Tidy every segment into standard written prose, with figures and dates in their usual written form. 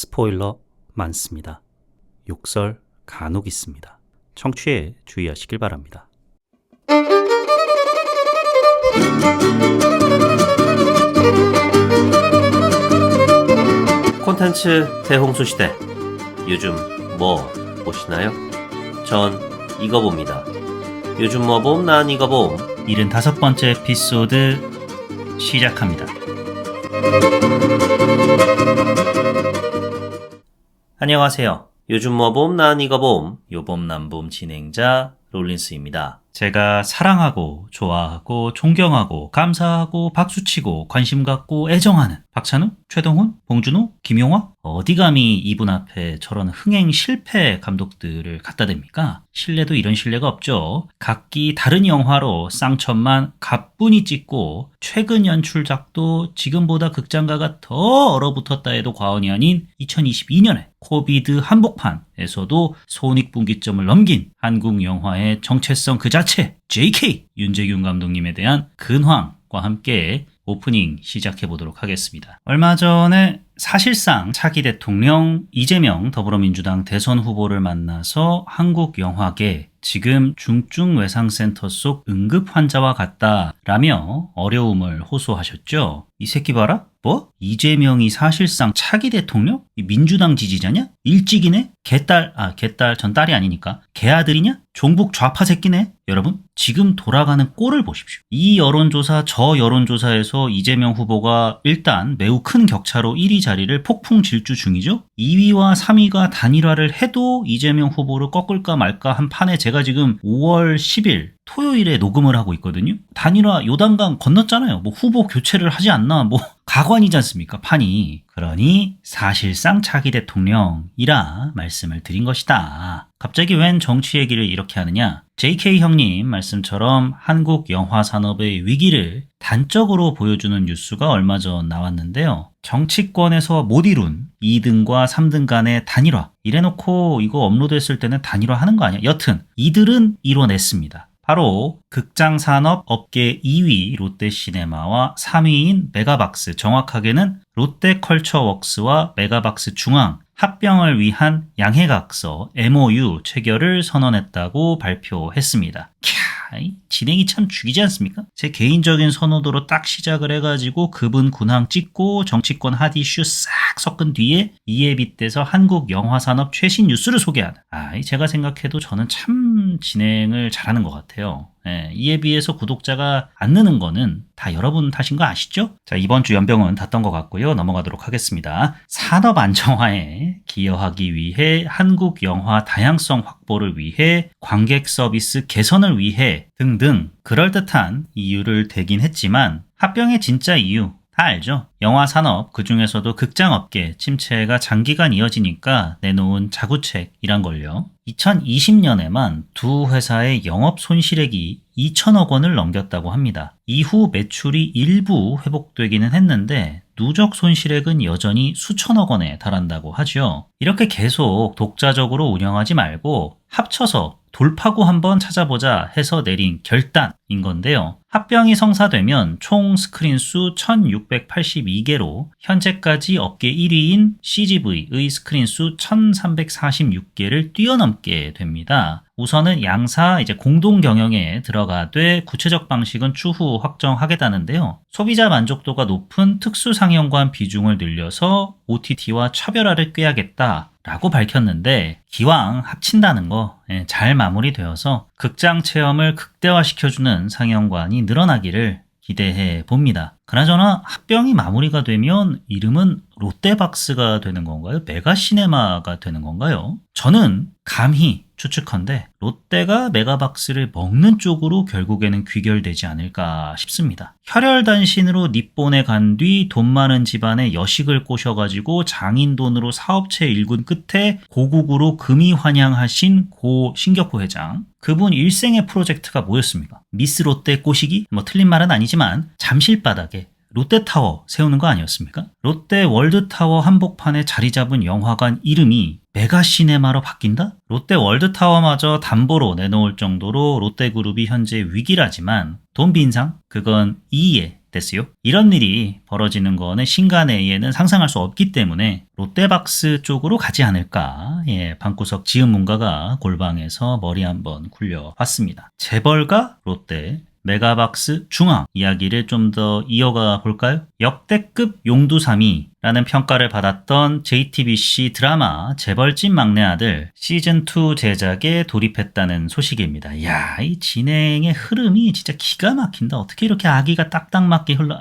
스포일러 많습니다. 욕설 간혹 있습니다. 청취에 주의하시길 바랍니다. 콘텐츠 대홍수 시대. 요즘 뭐 보시나요? 전 이거 봅니다. 요즘 뭐 봄? 난 이거 봄. 75번째 에피소드 시작합니다. 안녕하세요. 요즘 뭐 봄? 난 이거 봄. 요봄남봄 진행자 롤린스입니다. 제가 사랑하고 좋아하고 존경하고 감사하고 박수치고 관심 갖고 애정하는 박찬욱, 최동훈, 봉준호, 김용화? 어디 감히 이분 앞에 저런 흥행 실패 감독들을 갖다 댑니까? 신뢰도 이런 신뢰가 없죠. 각기 다른 영화로 쌍천만 가뿐히 찍고 최근 연출작도 지금보다 극장가가 더 얼어붙었다 해도 과언이 아닌 2022년에 코비드 한복판에서도 손익분기점을 넘긴 한국 영화의 정체성 그 자체 JK 윤재균 감독님에 대한 근황과 함께 오프닝 시작해 보도록 하겠습니다. 얼마 전에 사실상 차기 대통령 이재명 더불어민주당 대선 후보를 만나서 한국 영화계 지금 중증외상센터 속 응급 환자와 같다라며 어려움을 호소하셨죠. 이 새끼 봐라? 뭐? 이재명이 사실상 차기 대통령? 민주당 지지자냐? 일찍이네? 개딸 전 딸이 아니니까 개아들이냐? 종북 좌파 새끼네? 여러분 지금 돌아가는 꼴을 보십시오. 이 여론조사 저 여론조사에서 이재명 후보가 일단 매우 큰 격차로 1위 자리를 폭풍 질주 중이죠. 2위와 3위가 단일화를 해도 이재명 후보를 꺾을까 말까 한 판에 제가 지금 5월 10일 토요일에 녹음을 하고 있거든요. 단일화 요단강 건넜잖아요. 뭐 후보 교체를 하지 않나 뭐 가관이지 않습니까 판이. 그러니 사실상 차기 대통령이라 말씀을 드린 것이다. 갑자기 웬 정치 얘기를 이렇게 하느냐. JK 형님 말씀처럼 한국 영화 산업의 위기를 단적으로 보여주는 뉴스가 얼마 전 나왔는데요. 정치권에서 못 이룬 2등과 3등 간의 단일화. 이래놓고 이거 업로드했을 때는 단일화 하는 거 아니야? 여튼 이들은 이뤄냈습니다. 바로 극장산업 업계 2위 롯데시네마와 3위인 메가박스, 정확하게는 롯데컬처웍스와 메가박스 중앙 합병을 위한 양해각서 MOU 체결을 선언했다고 발표했습니다. 진행이 참 죽이지 않습니까? 제 개인적인 선호도로 딱 시작을 해가지고 그분 군항 찍고 정치권 핫 이슈 싹 섞은 뒤에 이에 빗대서 한국 영화산업 최신 뉴스를 소개하는 제가 생각해도 저는 참 진행을 잘하는 것 같아요. 이에 비해서 구독자가 안 느는 거는 다 여러분 탓인 거 아시죠? 자, 이번 주 연병은 다 떤 것 같고요. 넘어가도록 하겠습니다. 산업 안정화에 기여하기 위해 한국 영화 다양성 확보를 위해 관객 서비스 개선을 위해 등등 그럴듯한 이유를 대긴 했지만 합병의 진짜 이유 다 알죠? 영화 산업, 그중에서도 극장업계 침체가 장기간 이어지니까 내놓은 자구책이란 걸요. 2020년에만 두 회사의 영업 손실액이 2천억 원을 넘겼다고 합니다. 이후 매출이 일부 회복되기는 했는데 누적 손실액은 여전히 수천억 원에 달한다고 하죠. 이렇게 계속 독자적으로 운영하지 말고 합쳐서 돌파구 한번 찾아보자 해서 내린 결단인 건데요. 합병이 성사되면 총 스크린 수 1682개로 현재까지 업계 1위인 CGV의 스크린 수 1346개를 뛰어넘게 됩니다. 우선은 양사 공동 경영에 들어가되 구체적 방식은 추후 확정하겠다는데요. 소비자 만족도가 높은 특수 상영관 비중을 늘려서 OTT와 차별화를 꾀하겠다라고 밝혔는데 기왕 합친다는 거 잘 마무리되어서 극장 체험을 극대화시켜주는 상영관이 늘어나기를 기대해 봅니다. 그나저나 합병이 마무리가 되면 이름은 롯데박스가 되는 건가요? 메가시네마가 되는 건가요? 저는 감히 추측컨대 롯데가 메가박스를 먹는 쪽으로 결국에는 귀결되지 않을까 싶습니다. 혈혈단신으로 닛본에 간 뒤 돈 많은 집안에 여식을 꼬셔가지고 장인 돈으로 사업체 일군 끝에 고국으로 금이 환영하신 고 신격호 회장. 그분 일생의 프로젝트가 뭐였습니까? 미스 롯데 꼬시기? 틀린 말은 아니지만 잠실바닥에 롯데타워 세우는 거 아니었습니까? 롯데 월드타워 한복판에 자리 잡은 영화관 이름이 메가시네마로 바뀐다? 롯데 월드타워마저 담보로 내놓을 정도로 롯데그룹이 현재 위기라지만 돈 빈상? 그건 이에 됐어요. 이런 일이 벌어지는 거는 신간에는 상상할 수 없기 때문에 롯데박스 쪽으로 가지 않을까. 예, 방구석 지은 문가가 골방에서 머리 한번 굴려봤습니다. 재벌가 롯데, 메가박스 중앙 이야기를 좀 더 이어가 볼까요? 역대급 용두삼이라는 평가를 받았던 JTBC 드라마 재벌집 막내 아들 시즌2 제작에 돌입했다는 소식입니다. 이야, 이 진행의 흐름이 진짜 기가 막힌다. 어떻게 이렇게 아기가 딱딱 맞게 흘러...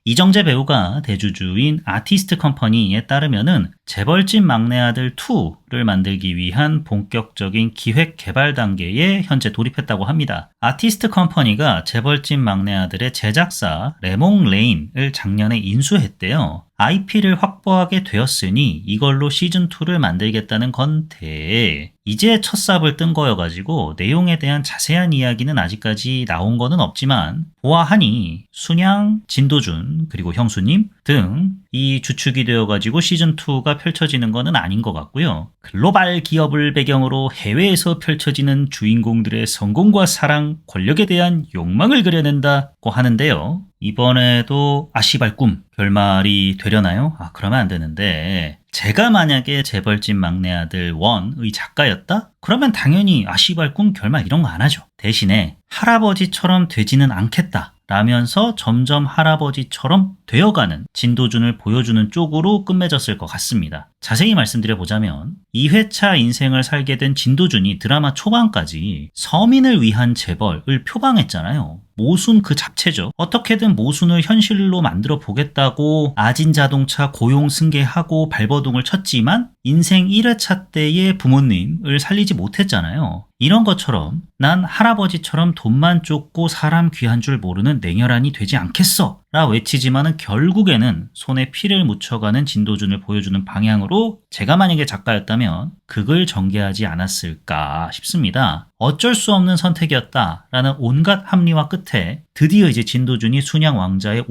이정재 배우가 대주주인 아티스트 컴퍼니에 따르면은 재벌집 막내 아들 2를 만들기 위한 본격적인 기획 개발 단계에 현재 돌입했다고 합니다. 아티스트 컴퍼니가 재벌집 막내 아들의 제작사 레몽 레인을 작년에 인수했대요. IP를 확보하게 되었으니 이걸로 시즌2를 만들겠다는 건데 이제 첫 삽을 뜬 거여가지고 내용에 대한 자세한 이야기는 아직까지 나온 거는 없지만 보아하니 순양, 진도준, 그리고 형수님 등 이 주축이 되어가지고 시즌2가 펼쳐지는 거는 아닌 것 같고요. 글로벌 기업을 배경으로 해외에서 펼쳐지는 주인공들의 성공과 사랑, 권력에 대한 욕망을 그려낸다고 하는데요. 이번에도 아씨발 꿈 결말이 되려나요? 그러면 안 되는데 제가 만약에 재벌집 막내 아들 1의 작가였다? 그러면 당연히 아씨발 꿈 결말 이런 거 안 하죠. 대신에 할아버지처럼 되지는 않겠다 라면서 점점 할아버지처럼 되어가는 진도준을 보여주는 쪽으로 끝맺었을 것 같습니다. 자세히 말씀드려보자면 2회차 인생을 살게 된 진도준이 드라마 초반까지 서민을 위한 재벌을 표방했잖아요. 모순 그 자체죠. 어떻게든 모순을 현실로 만들어 보겠다고 아진자동차 고용 승계하고 발버둥을 쳤지만 인생 1회차 때의 부모님을 살리지 못했잖아요. 이런 것처럼 난 할아버지처럼 돈만 쫓고 사람 귀한 줄 모르는 냉혈한이 되지 않겠어 라 외치지만은 결국에는 손에 피를 묻혀가는 진도준을 보여주는 방향으로 제가 만약에 작가였다면 극을 전개하지 않았을까 싶습니다. 어쩔 수 없는 선택이었다라는 온갖 합리화 끝에 드디어 이제 진도준이 순양 왕자에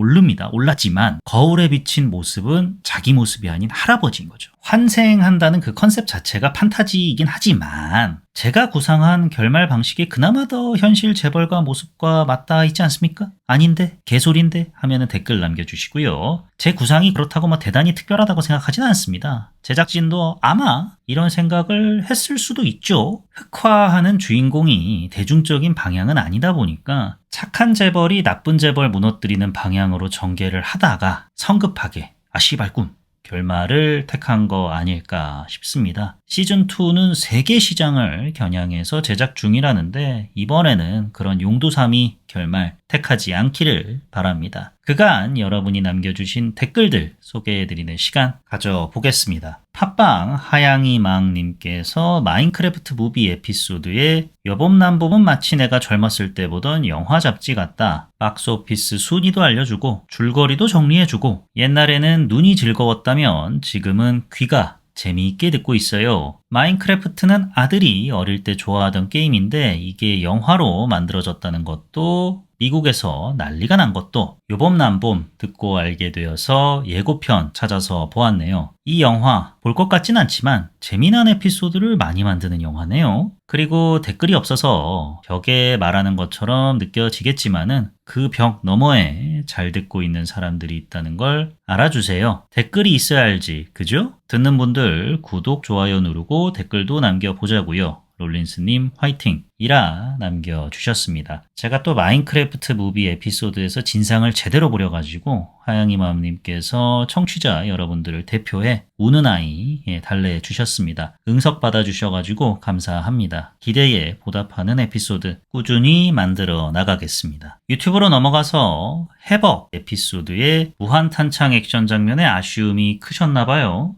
올랐지만 거울에 비친 모습은 자기 모습이 아닌 할아버지인 거죠. 환생한다는 그 컨셉 자체가 판타지이긴 하지만 제가 구상한 결말 방식이 그나마 더 현실 재벌가 모습과 맞닿아 있지 않습니까? 아닌데? 개소리인데? 하면은 댓글 남겨주시고요. 제 구상이 그렇다고 뭐 대단히 특별하다고 생각하지는 않습니다. 제작진도 아마 이런 생각을 했을 수도 있죠. 흑화하는 주인공이 대중적인 방향은 아니다 보니까 착한 재벌이 나쁜 재벌 무너뜨리는 방향으로 전개를 하다가 성급하게 씨발 꿈 결말을 택한 거 아닐까 싶습니다. 시즌2는 세계 시장을 겨냥해서 제작 중이라는데 이번에는 그런 용두삼이 결말 택하지 않기를 바랍니다. 그간 여러분이 남겨주신 댓글들 소개해드리는 시간 가져보겠습니다. 팟빵 하양이망님께서 마인크래프트 무비 에피소드에 여봄남봄은 마치 내가 젊었을 때 보던 영화 잡지 같다. 박스오피스 순위도 알려주고 줄거리도 정리해주고 옛날에는 눈이 즐거웠다면 지금은 귀가 재미있게 듣고 있어요. 마인크래프트는 아들이 어릴 때 좋아하던 게임인데 이게 영화로 만들어졌다는 것도 미국에서 난리가 난 것도 요봄남봄 듣고 알게 되어서 예고편 찾아서 보았네요. 이 영화 볼 것 같진 않지만 재미난 에피소드를 많이 만드는 영화네요. 그리고 댓글이 없어서 벽에 말하는 것처럼 느껴지겠지만은 그 벽 너머에 잘 듣고 있는 사람들이 있다는 걸 알아주세요. 댓글이 있어야 알지, 그죠? 듣는 분들 구독, 좋아요 누르고 댓글도 남겨보자고요. 롤린스님 화이팅! 이라 남겨주셨습니다. 제가 또 마인크래프트 무비 에피소드에서 진상을 제대로 부려가지고 하양이맘님께서 청취자 여러분들을 대표해 우는 아이 달래주셨습니다. 응석 받아주셔가지고 감사합니다. 기대에 보답하는 에피소드 꾸준히 만들어 나가겠습니다. 유튜브로 넘어가서 해버 에피소드의 무한탄창 액션 장면에 아쉬움이 크셨나봐요.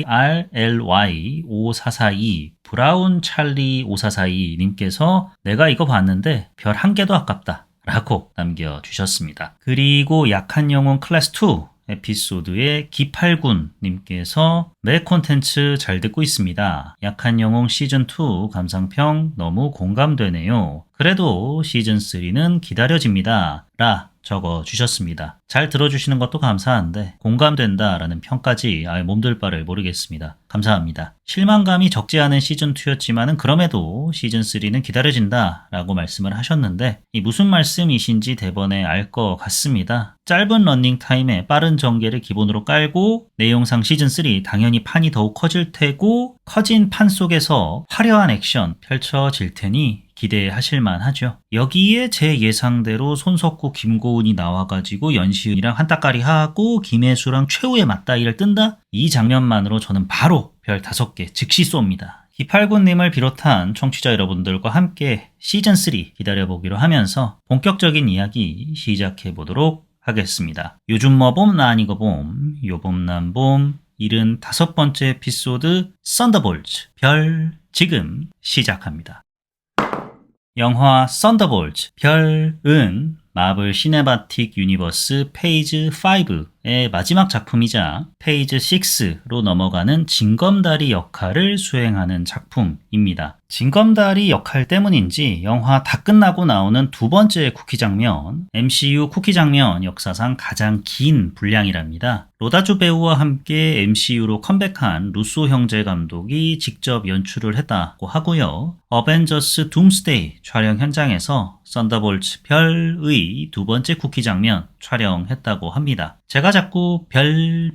BROWNCHARLY 5442 브라운 찰리 5442 님께서 내가 이거 봤는데 별 한 개도 아깝다 라고 남겨주셨습니다. 그리고 약한 영혼 클래스 2 에피소드의 기팔군 님께서 매 콘텐츠 잘 듣고 있습니다. 약한 영웅 시즌2 감상평 너무 공감되네요. 그래도 시즌3는 기다려집니다. 라 적어주셨습니다. 잘 들어주시는 것도 감사한데 공감된다라는 평까지 아예 몸둘 바를 모르겠습니다. 감사합니다. 실망감이 적지 않은 시즌2였지만은 그럼에도 시즌3는 기다려진다라고 말씀을 하셨는데 이 무슨 말씀이신지 대번에 알 것 같습니다. 짧은 러닝타임에 빠른 전개를 기본으로 깔고 내용상 시즌3 당연히 판이 더욱 커질 테고 커진 판 속에서 화려한 액션 펼쳐질 테니 기대하실만 하죠. 여기에 제 예상대로 손석구, 김고은이 나와가지고 연시은이랑 한따까리 하고 김혜수랑 최후의 맞다이를 뜬다? 이 장면만으로 저는 바로 별 5개 즉시 쏩니다. 기팔군님을 비롯한 청취자 여러분들과 함께 시즌3 기다려보기로 하면서 본격적인 이야기 시작해보도록 하겠습니다. 요즘 뭐 봄 나 아니고 봄, 요봄 난 봄 75번째 에피소드 썬더볼츠 별 지금 시작합니다. 영화 썬더볼츠 별은 마블 시네마틱 유니버스 페이지 5의 마지막 작품이자 페이지 6로 넘어가는 징검다리 역할을 수행하는 작품입니다. 징검다리 역할 때문인지 영화 다 끝나고 나오는 두 번째 쿠키 장면, MCU 쿠키 장면 역사상 가장 긴 분량이랍니다. 로다주 배우와 함께 MCU로 컴백한 루소 형제 감독이 직접 연출을 했다고 하고요. 어벤져스 둠스데이 촬영 현장에서 썬더볼츠 별의 두 번째 쿠키 장면 촬영했다고 합니다. 제가 자꾸 별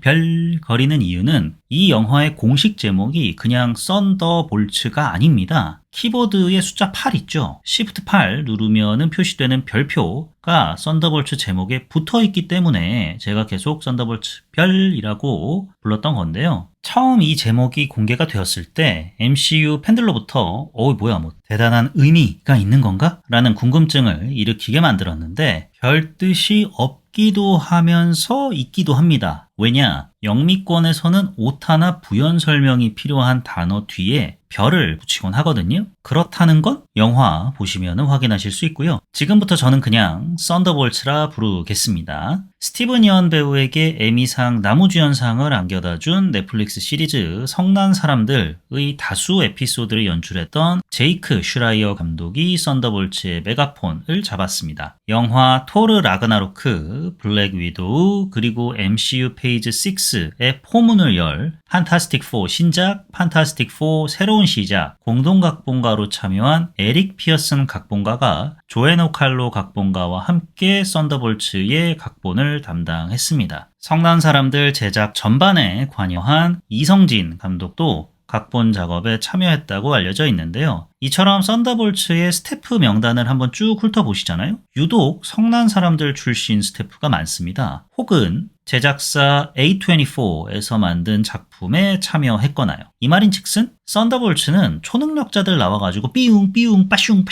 거리는 이유는 이 영화의 공식 제목이 그냥 썬더볼츠가 아닙니다. 키보드에 숫자 8 있죠. Shift 8 누르면은 표시되는 별표가 썬더볼츠 제목에 붙어 있기 때문에 제가 계속 썬더볼츠 별이라고 불렀던 건데요. 처음 이 제목이 공개가 되었을 때 MCU 팬들로부터 뭐야 뭐 대단한 의미가 있는 건가? 라는 궁금증을 일으키게 만들었는데 별 뜻이 없기도 하면서 있기도 합니다. 왜냐? 영미권에서는 오타나 부연 설명이 필요한 단어 뒤에 별을 붙이곤 하거든요. 그렇다는 건 영화 보시면 확인하실 수 있고요. 지금부터 저는 그냥 썬더볼츠라 부르겠습니다. 스티븐 이언 배우에게 에미상 나무주연상을 안겨다 준 넷플릭스 시리즈 성난 사람들의 다수 에피소드를 연출했던 제이크 슈라이어 감독이 썬더볼츠의 메가폰을 잡았습니다. 영화 토르 라그나로크, 블랙 위도우, 그리고 MCU 페이지 6의 포문을 열 판타스틱 4 신작, 판타스틱 4 새로운 시작, 공동 각본가로 참여한 에릭 피어슨 각본가가 조앤 오칼로 각본가와 함께 썬더볼츠의 각본을 담당했습니다. 성난 사람들 제작 전반에 관여한 이성진 감독도 각본 작업에 참여했다고 알려져 있는데요. 이처럼 썬더볼츠의 스태프 명단을 한번 쭉 훑어보시잖아요. 유독 성난 사람들 출신 스태프가 많습니다. 혹은 제작사 A24에서 만든 작품에 참여했거나요. 이 말인즉슨 썬더볼츠는 초능력자들 나와가지고 삐웅 빠슝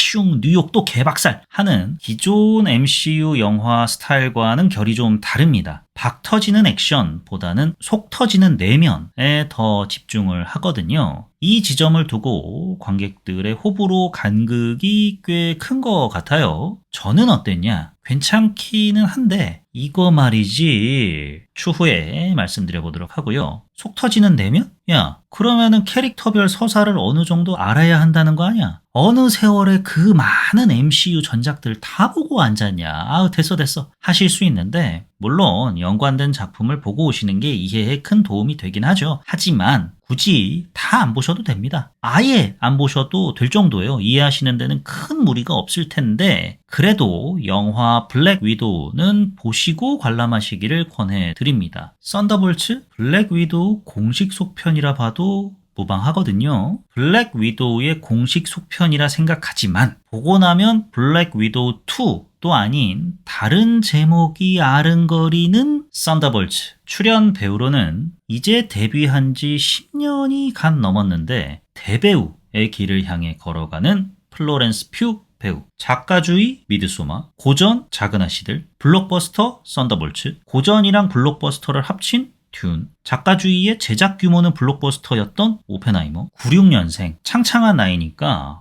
뉴욕 또 개박살 하는 기존 MCU 영화 스타일과는 결이 좀 다릅니다. 박 터지는 액션보다는 속 터지는 내면에 더 집중을 하거든요. 이 지점을 두고 관객들의 호불호 간극이 꽤 큰 것 같아요. 저는 어땠냐? 괜찮기는 한데 이거 말이지 추후에 말씀드려보도록 하고요. 속 터지는 내면? 야, 그러면은 캐릭터별 서사를 어느 정도 알아야 한다는 거 아니야? 어느 세월에 그 많은 MCU 전작들 다 보고 앉았냐? 됐어 하실 수 있는데 물론 연관된 작품을 보고 오시는 게 이해에 큰 도움이 되긴 하죠. 하지만 굳이 다 안 보셔도 됩니다. 아예 안 보셔도 될 정도예요. 이해하시는 데는 큰 무리가 없을 텐데 그래도 영화 블랙 위도우는 보시고 관람하시기를 권해드립니다. 썬더볼츠 블랙 위도우 공식 속편이라 봐도 무방하거든요. 블랙 위도우의 공식 속편이라 생각하지만 보고 나면 블랙 위도우 2도 아닌 다른 제목이 아른거리는 썬더볼츠. 출연 배우로는 이제 데뷔한 지 10년이 간 넘었는데 대배우의 길을 향해 걸어가는 플로렌스 퓨 배우, 작가주의 미드소마, 고전 작은 아씨들, 블록버스터 썬더볼츠, 고전이랑 블록버스터를 합친 듄, 작가주의의 제작 규모는 블록버스터였던 오펜하이머, 96년생, 창창한 나이니까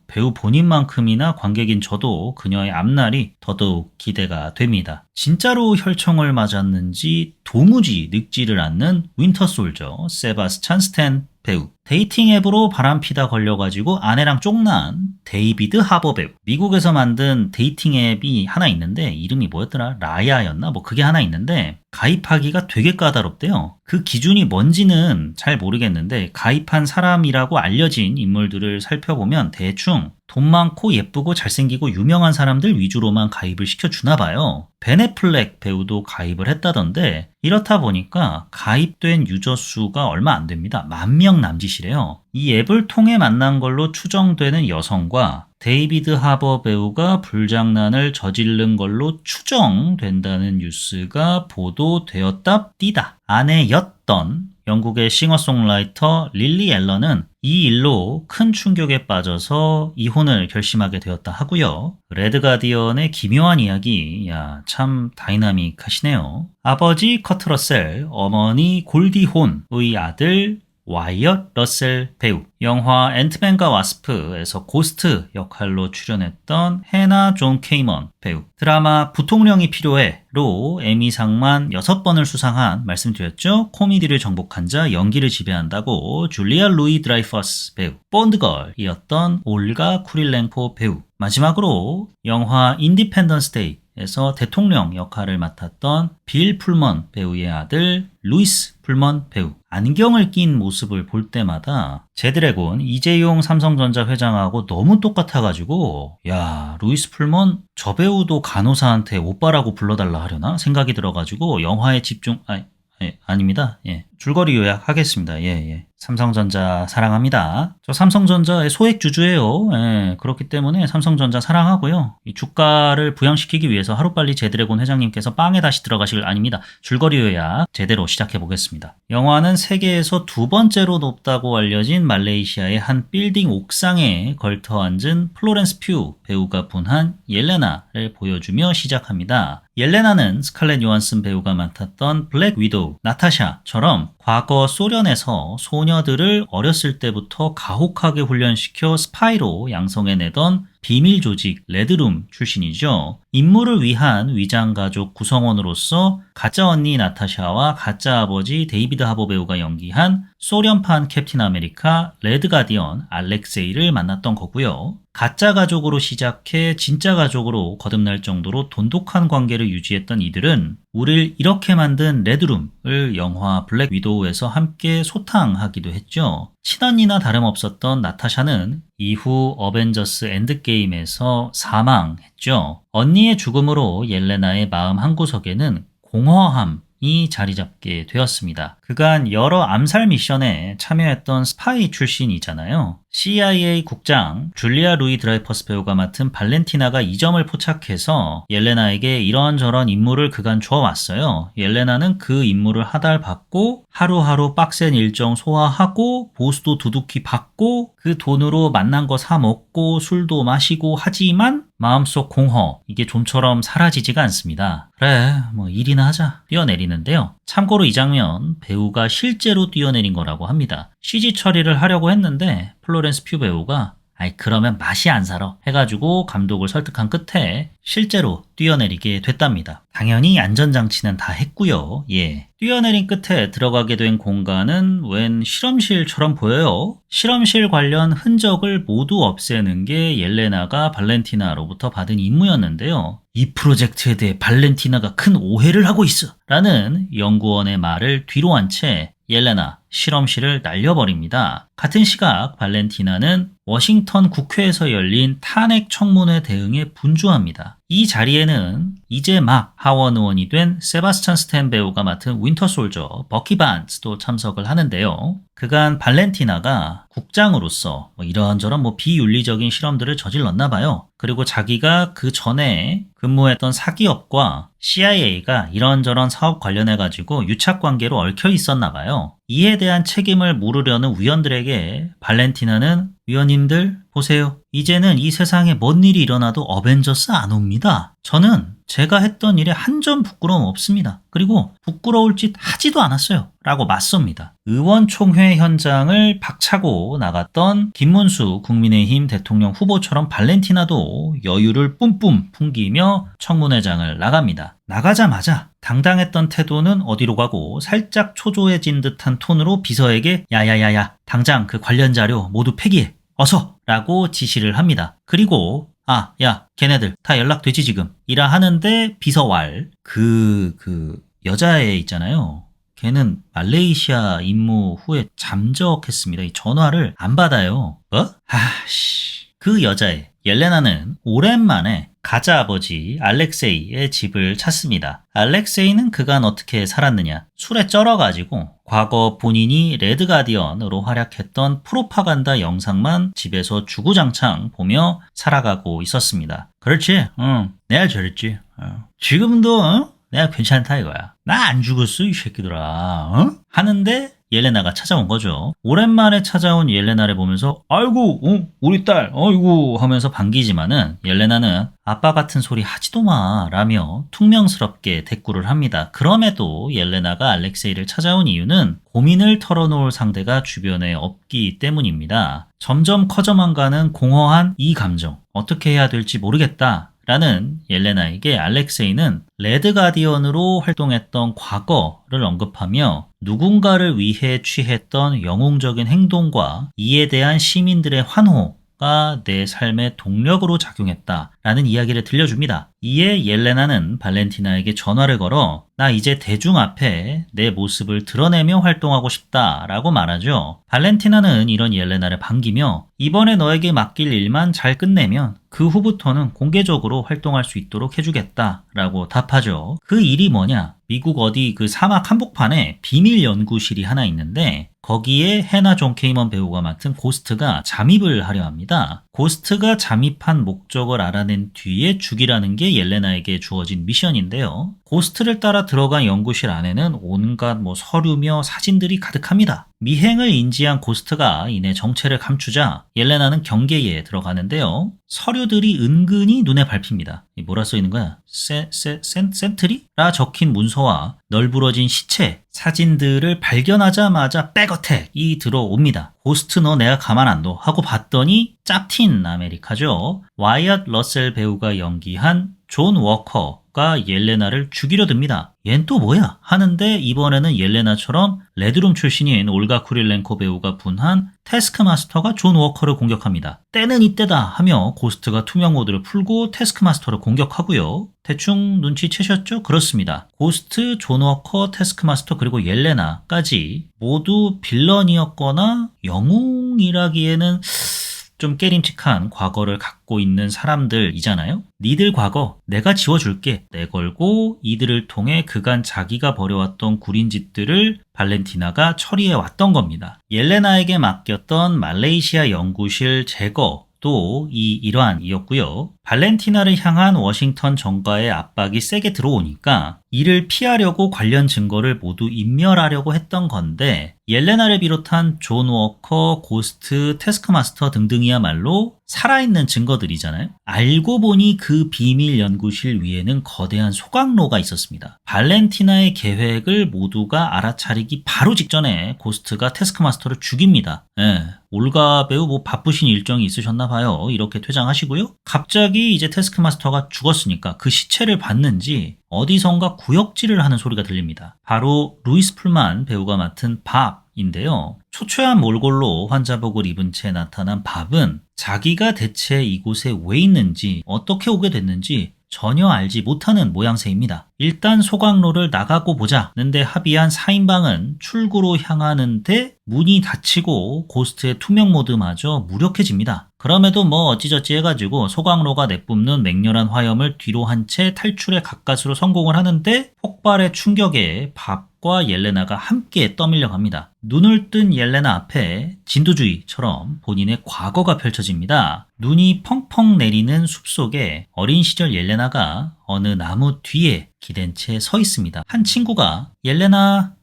배우 본인만큼이나 관객인 저도 그녀의 앞날이 더더욱 기대가 됩니다. 진짜로 혈청을 맞았는지 도무지 늙지를 않는 윈터 솔저 세바스찬 스탠 배우. 데이팅 앱으로 바람피다 걸려가지고 아내랑 쫑난 데이비드 하버 배우. 미국에서 만든 데이팅 앱이 하나 있는데 이름이 뭐였더라? 라야였나? 뭐 그게 하나 있는데 가입하기가 되게 까다롭대요. 그 기준이 뭔지는 잘 모르겠는데 가입한 사람이라고 알려진 인물들을 살펴보면 대충 돈 많고 예쁘고 잘생기고 유명한 사람들 위주로만 가입을 시켜주나 봐요. 벤 애플렉 배우도 가입을 했다던데 이렇다 보니까 가입된 유저 수가 얼마 안 됩니다. 10,000명 남짓이래요. 이 앱을 통해 만난 걸로 추정되는 여성과 데이비드 하버 배우가 불장난을 저지른 걸로 추정된다는 뉴스가 보도되었답니다. 아내였던 영국의 싱어송라이터 릴리 앨런은 이 일로 큰 충격에 빠져서 이혼을 결심하게 되었다 하고요. 레드 가디언의 기묘한 이야기, 야, 참 다이나믹하시네요. 아버지 커트 러셀, 어머니 골디 혼의 아들 와이엇 러셀 배우, 영화 앤트맨과 와스프에서 고스트 역할로 출연했던 해나 존 케이먼 배우, 드라마 부통령이 필요해로 에미상만 6번을 수상한 말씀드렸죠. 코미디를 정복한 자, 연기를 지배한다고 줄리아 루이 드라이퍼스 배우, 본드걸이었던 올가 쿠릴렌코 배우, 마지막으로 영화 인디펜던스 데이 에서 대통령 역할을 맡았던 빌 풀먼 배우의 아들 루이스 풀먼 배우. 안경을 낀 모습을 볼 때마다 제드래곤 이재용 삼성전자 회장하고 너무 똑같아가지고 야, 루이스 풀먼 저 배우도 간호사한테 오빠라고 불러달라 하려나 생각이 들어가지고 영화에 집중 아닙니다. 예. 줄거리 요약하겠습니다. 예. 삼성전자 사랑합니다. 저 삼성전자의 소액주주예요. 예. 그렇기 때문에 삼성전자 사랑하고요. 이 주가를 부양시키기 위해서 하루빨리 제드래곤 회장님께서 빵에 다시 들어가실 아닙니다. 줄거리 요약 제대로 시작해 보겠습니다. 영화는 세계에서 2번째로 높다고 알려진 말레이시아의 한 빌딩 옥상에 걸터 앉은 플로렌스 퓨 배우가 분한 옐레나를 보여주며 시작합니다. 옐레나는 스칼렛 요한슨 배우가 맡았던 블랙 위도우 나타샤처럼 과거 소련에서 소녀들을 어렸을 때부터 가혹하게 훈련시켜 스파이로 양성해내던 비밀 조직 레드룸 출신이죠. 임무를 위한 위장가족 구성원으로서 가짜 언니 나타샤와 가짜 아버지 데이비드 하버 배우가 연기한 소련판 캡틴 아메리카 레드 가디언 알렉세이를 만났던 거고요. 가짜 가족으로 시작해 진짜 가족으로 거듭날 정도로 돈독한 관계를 유지했던 이들은 우릴 이렇게 만든 레드룸을 영화 블랙 위도우에서 함께 소탕하기도 했죠. 친언니나 다름없었던 나타샤는 이후 어벤져스 엔드게임에서 사망했죠. 언니의 죽음으로 옐레나의 마음 한구석에는 공허함이 자리 잡게 되었습니다. 그간 여러 암살 미션에 참여했던 스파이 출신이잖아요. CIA 국장 줄리아 루이 드라이퍼스 배우가 맡은 발렌티나가 이 점을 포착해서 옐레나에게 이런저런 임무를 그간 줘왔어요. 옐레나는 그 임무를 하달받고 하루하루 빡센 일정 소화하고 보수도 두둑히 받고 그 돈으로 만난 거 사 먹고 술도 마시고 하지만 마음속 공허, 이게 좀처럼 사라지지가 않습니다. 그래, 뭐 일이나 하자 뛰어내리는데요. 참고로 이 장면 배우가 실제로 뛰어내린 거라고 합니다. CG 처리를 하려고 했는데 플로렌스 퓨 배우가 아이 그러면 맛이 안 살아 해가지고 감독을 설득한 끝에 실제로 뛰어내리게 됐답니다. 당연히 안전장치는 다 했고요. 예. 뛰어내린 끝에 들어가게 된 공간은 웬 실험실처럼 보여요. 실험실 관련 흔적을 모두 없애는 게 옐레나가 발렌티나로부터 받은 임무였는데요. 이 프로젝트에 대해 발렌티나가 큰 오해를 하고 있어 라는 연구원의 말을 뒤로 한 채 옐레나 실험실을 날려버립니다. 같은 시각 발렌티나는 워싱턴 국회에서 열린 탄핵 청문회 대응에 분주합니다. 이 자리에는 이제 막 하원 의원이 된 세바스찬 스탠 배우가 맡은 윈터 솔저 버키 반스도 참석을 하는데요. 그간 발렌티나가 국장으로서 이런저런 비윤리적인 실험들을 저질렀나 봐요. 그리고 자기가 그 전에 근무했던 사기업과 CIA가 이런저런 사업 관련해가지고 유착관계로 얽혀 있었나 봐요. 이에 대한 책임을 물으려는 위원들에게 발렌티나는 위원님들 보세요. 이제는 이 세상에 뭔 일이 일어나도 어벤져스 안 옵니다. 저는 제가 했던 일에 한 점 부끄러움 없습니다. 그리고 부끄러울 짓 하지도 않았어요. 라고 맞섭니다. 의원총회 현장을 박차고 나갔던 김문수 국민의힘 대통령 후보처럼 발렌티나도 여유를 뿜뿜 풍기며 청문회장을 나갑니다. 나가자마자 당당했던 태도는 어디로 가고 살짝 초조해진 듯한 톤으로 비서에게 야야야야 당장 그 관련 자료 모두 폐기해 어서 라고 지시를 합니다. 그리고 야 걔네들 다 연락되지 지금 이라 하는데 비서왈 여자애 있잖아요. 걔는 말레이시아 임무 후에 잠적했습니다. 이 전화를 안 받아요. 그 여자애 옐레나는 오랜만에 가짜 아버지 알렉세이의 집을 찾습니다. 알렉세이는 그간 어떻게 살았느냐. 술에 쩔어가지고 과거 본인이 레드가디언으로 활약했던 프로파간다 영상만 집에서 주구장창 보며 살아가고 있었습니다. 그렇지? 내가 저랬지. 지금도 내가 괜찮다 이거야. 나 안 죽었어 이 새끼들아. 하는데 옐레나가 찾아온 거죠. 오랜만에 찾아온 옐레나를 보면서 아이고 우리 딸 아이고 하면서 반기지만은 옐레나는 아빠 같은 소리 하지도 마 라며 퉁명스럽게 대꾸를 합니다. 그럼에도 옐레나가 알렉세이를 찾아온 이유는 고민을 털어놓을 상대가 주변에 없기 때문입니다. 점점 커져만 가는 공허한 이 감정 어떻게 해야 될지 모르겠다. 라는 옐레나에게 알렉세이는 레드가디언으로 활동했던 과거를 언급하며 누군가를 위해 취했던 영웅적인 행동과 이에 대한 시민들의 환호가 내 삶의 동력으로 작용했다라는 이야기를 들려줍니다. 이에 옐레나는 발렌티나에게 전화를 걸어 나 이제 대중 앞에 내 모습을 드러내며 활동하고 싶다라고 말하죠. 발렌티나는 이런 옐레나를 반기며 이번에 너에게 맡길 일만 잘 끝내면 그 후부터는 공개적으로 활동할 수 있도록 해주겠다라고 답하죠. 그 일이 뭐냐? 미국 어디 그 사막 한복판에 비밀 연구실이 하나 있는데 거기에 해나 존 케이먼 배우가 맡은 고스트가 잠입을 하려 합니다. 고스트가 잠입한 목적을 알아낸 뒤에 죽이라는 게 옐레나에게 주어진 미션인데요. 고스트를 따라 들어간 연구실 안에는 온갖 서류며 사진들이 가득합니다. 미행을 인지한 고스트가 이내 정체를 감추자 옐레나는 경계에 들어가는데요. 서류들이 은근히 눈에 밟힙니다. 뭐라 써있는 거야? 센트리? 라 적힌 문서와 널브러진 시체, 사진들을 발견하자마자 백어택이 들어옵니다. 고스트 너 내가 가만 안 둬 하고 봤더니 짭틴 아메리카죠. 와이엇 러셀 배우가 연기한 존 워커가 옐레나를 죽이려 듭니다. 얜 또 뭐야? 하는데 이번에는 옐레나처럼 레드룸 출신인 올가 쿠릴렌코 배우가 분한 태스크마스터가 존 워커를 공격합니다. 때는 이때다 하며 고스트가 투명 모드를 풀고 태스크마스터를 공격하고요. 대충 눈치채셨죠? 그렇습니다. 고스트, 존 워커, 태스크마스터 그리고 옐레나까지 모두 빌런이었거나 영웅이라기에는 좀 깨림칙한 과거를 갖고 있는 사람들이잖아요. 니들 과거 내가 지워줄게 내걸고 이들을 통해 그간 자기가 벌여왔던 구린 짓들을 발렌티나가 처리해 왔던 겁니다. 옐레나에게 맡겼던 말레이시아 연구실 제거도 이 일환이었고요. 발렌티나를 향한 워싱턴 정가의 압박이 세게 들어오니까 이를 피하려고 관련 증거를 모두 인멸하려고 했던 건데 옐레나를 비롯한 존 워커, 고스트, 태스크마스터 등등이야말로 살아있는 증거들이잖아요. 알고 보니 그 비밀 연구실 위에는 거대한 소각로가 있었습니다. 발렌티나의 계획을 모두가 알아차리기 바로 직전에 고스트가 태스크마스터를 죽입니다. 올가 배우 바쁘신 일정이 있으셨나 봐요. 이렇게 퇴장하시고요. 갑자기 이제 태스크마스터가 죽었으니까 그 시체를 봤는지 어디선가 구역질을 하는 소리가 들립니다. 바로 루이스 풀만 배우가 맡은 밥인데요. 초췌한 몰골로 환자복을 입은 채 나타난 밥은 자기가 대체 이곳에 왜 있는지 어떻게 오게 됐는지 전혀 알지 못하는 모양새입니다. 일단 소각로를 나가고 보자는데 합의한 4인방은 출구로 향하는데 문이 닫히고 고스트의 투명 모드마저 무력해집니다. 그럼에도 어찌저찌 해가지고 소각로가 내뿜는 맹렬한 화염을 뒤로 한 채 탈출에 가까스로 성공을 하는데 폭발의 충격에 밥과 옐레나가 함께 떠밀려 갑니다. 눈을 뜬 옐레나 앞에 진두주의처럼 본인의 과거가 펼쳐집니다. 눈이 펑펑 내리는 숲속에 어린 시절 옐레나가 어느 나무 뒤에 기댄 채 서 있습니다. 한 친구가 옐레나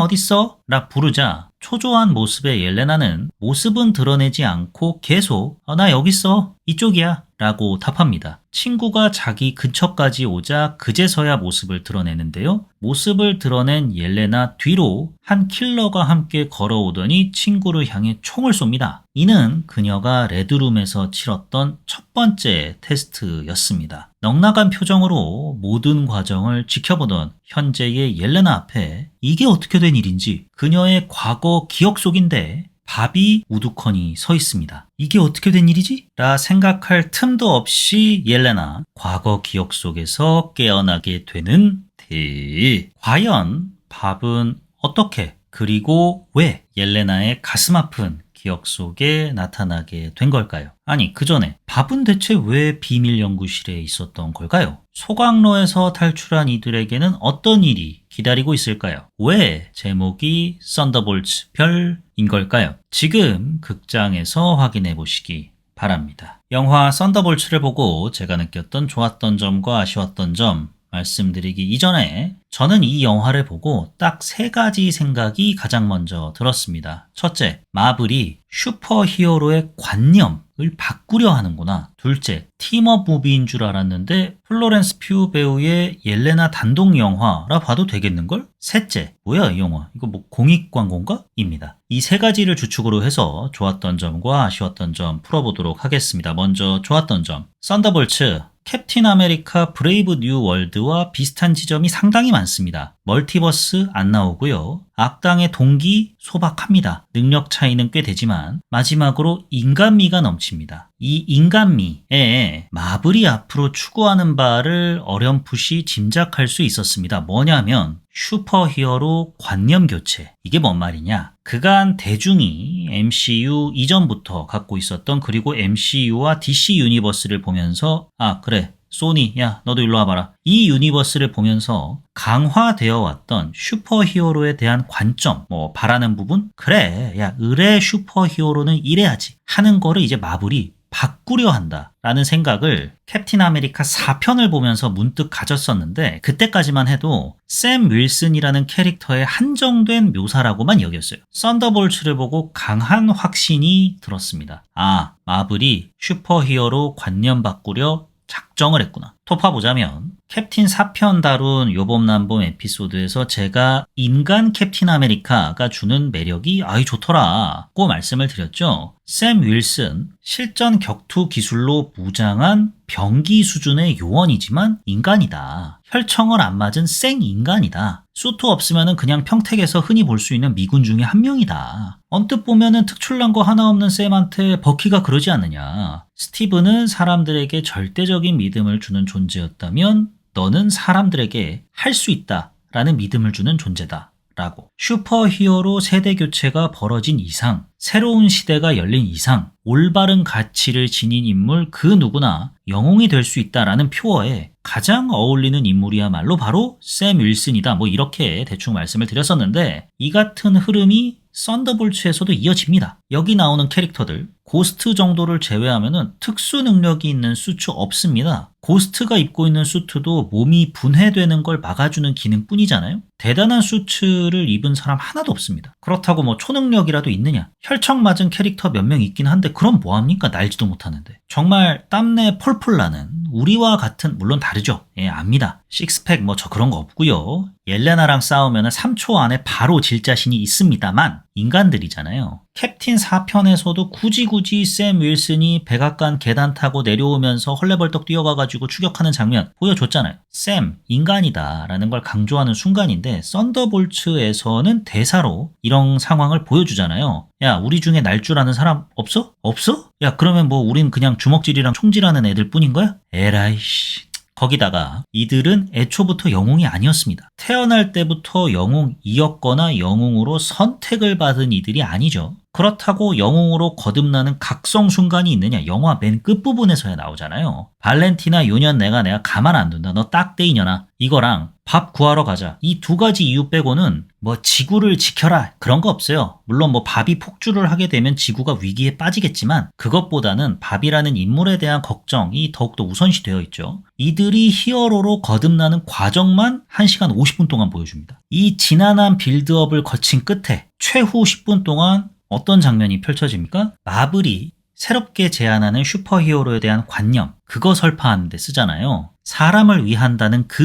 어딨어? 라 부르자 초조한 모습의 옐레나는 모습은 드러내지 않고 계속 나 여기 있어 이쪽이야 라고 답합니다. 친구가 자기 근처까지 오자 그제서야 모습을 드러내는데요. 모습을 드러낸 옐레나 뒤로 한 킬러가 함께 걸어오더니 친구를 향해 총을 쏩니다. 이는 그녀가 레드룸에서 치렀던 첫 번째 테스트였습니다. 넉나간 표정으로 모든 과정을 지켜보던 현재의 옐레나 앞에 이게 어떻게 된 일인지 그녀의 과거 기억 속인데 바비 우두컨이 서 있습니다. 이게 어떻게 된 일이지? 라 생각할 틈도 없이 옐레나 과거 기억 속에서 깨어나게 되는 데 과연 밥은 어떻게 그리고 왜 옐레나의 가슴 아픈 기억 속에 나타나게 된 걸까요? 아니 그 전에 밥은 대체 왜 비밀 연구실에 있었던 걸까요? 소각로에서 탈출한 이들에게는 어떤 일이 기다리고 있을까요? 왜 제목이 썬더볼츠 별인 걸까요? 지금 극장에서 확인해 보시기 바랍니다. 영화 썬더볼츠를 보고 제가 느꼈던 좋았던 점과 아쉬웠던 점 말씀드리기 이전에 저는 이 영화를 보고 딱 3가지 생각이 가장 먼저 들었습니다. 첫째, 마블이 슈퍼히어로의 관념을 바꾸려 하는구나. 둘째, 팀업 무비인 줄 알았는데 플로렌스 퓨 배우의 옐레나 단독 영화라 봐도 되겠는걸? 셋째, 뭐야 이 영화? 이거 뭐 공익 광고인가? 입니다. 이 3가지를 주축으로 해서 좋았던 점과 아쉬웠던 점 풀어보도록 하겠습니다. 먼저 좋았던 점, 썬더볼츠 캡틴 아메리카 브레이브 뉴 월드와 비슷한 지점이 상당히 많습니다. 멀티버스 안 나오고요. 악당의 동기 소박합니다. 능력 차이는 꽤 되지만 마지막으로 인간미가 넘칩니다. 이 인간미에 마블이 앞으로 추구하는 바를 어렴풋이 짐작할 수 있었습니다. 뭐냐면 슈퍼히어로 관념 교체. 이게 뭔 말이냐? 그간 대중이 MCU 이전부터 갖고 있었던 그리고 MCU와 DC 유니버스를 보면서 아 그래 소니 야 너도 일로 와봐라. 이 유니버스를 보면서 강화되어 왔던 슈퍼히어로에 대한 관점 뭐 바라는 부분 그래 야 의뢰 슈퍼히어로는 이래야지 하는 거를 이제 마블이 바꾸려 한다라는 생각을 캡틴 아메리카 4편을 보면서 문득 가졌었는데 그때까지만 해도 샘 윌슨이라는 캐릭터의 한정된 묘사라고만 여겼어요. 썬더볼츠를 보고 강한 확신이 들었습니다. 아, 마블이 슈퍼히어로 관념 바꾸려 작정을 했구나. 토파보자면 캡틴 4편 다룬 요범남범 에피소드에서 제가 인간 캡틴 아메리카가 주는 매력이 아이 좋더라고 말씀을 드렸죠. 샘 윌슨 실전 격투 기술로 무장한 병기 수준의 요원이지만 인간이다. 혈청을 안 맞은 생 인간이다. 수트 없으면 그냥 평택에서 흔히 볼 수 있는 미군 중에 한 명이다. 언뜻 보면은 특출난 거 하나 없는 샘한테 버키가 그러지 않느냐. 스티브는 사람들에게 절대적인 믿음을 주는 존재였다면 너는 사람들에게 할 수 있다 라는 믿음을 주는 존재다 라고. 슈퍼히어로 세대 교체가 벌어진 이상, 새로운 시대가 열린 이상 올바른 가치를 지닌 인물 그 누구나 영웅이 될 수 있다라는 표어에 가장 어울리는 인물이야말로 바로 샘 윌슨이다. 뭐 이렇게 대충 말씀을 드렸었는데 이 같은 흐름이 썬더볼츠에서도 이어집니다. 여기 나오는 캐릭터들 고스트 정도를 제외하면 특수 능력이 있는 수트 없습니다. 고스트가 입고 있는 수트도 몸이 분해되는 걸 막아주는 기능뿐이잖아요. 대단한 수트를 입은 사람 하나도 없습니다. 그렇다고 뭐 초능력이라도 있느냐? 혈청 맞은 캐릭터 몇 명 있긴 한데 그럼 뭐합니까? 날지도 못하는데. 정말 땀내 펄펄 나는 우리와 같은 물론 다르죠. 예, 압니다. 식스팩 뭐 저 그런 거 없고요. 옐레나랑 싸우면 3초 안에 바로 질 자신이 있습니다만 인간들이잖아요. 캡틴 4편에서도 굳이 샘 윌슨이 백악관 계단 타고 내려오면서 헐레벌떡 뛰어가가지고 추격하는 장면 보여줬잖아요. 샘 인간이다 라는 걸 강조하는 순간인데 썬더볼츠에서는 대사로 이런 상황을 보여주잖아요. 야 우리 중에 날 줄 아는 사람 없어? 없어? 야 그러면 뭐 우린 그냥 주먹질이랑 총질하는 애들 뿐인 거야? 에라이씨. 거기다가 이들은 애초부터 영웅이 아니었습니다. 태어날 때부터 영웅이었거나 영웅으로 선택을 받은 이들이 아니죠. 그렇다고 영웅으로 거듭나는 각성 순간이 있느냐? 영화 맨 끝부분에서야 나오잖아요. 발렌티나 요년 내가 가만 안 둔다. 너 딱대 이년아. 이거랑 밥 구하러 가자. 이 2가지 이유 빼고는 뭐 지구를 지켜라 그런 거 없어요. 물론 뭐 밥이 폭주를 하게 되면 지구가 위기에 빠지겠지만 그것보다는 밥이라는 인물에 대한 걱정이 더욱더 우선시 되어 있죠. 이들이 히어로로 거듭나는 과정만 1시간 50분 동안 보여줍니다. 이 지난한 빌드업을 거친 끝에 최후 10분 동안 어떤 장면이 펼쳐집니까? 마블이 새롭게 제안하는 슈퍼히어로에 대한 관념, 그거 설파하는 데 쓰잖아요. 사람을 위한다는 그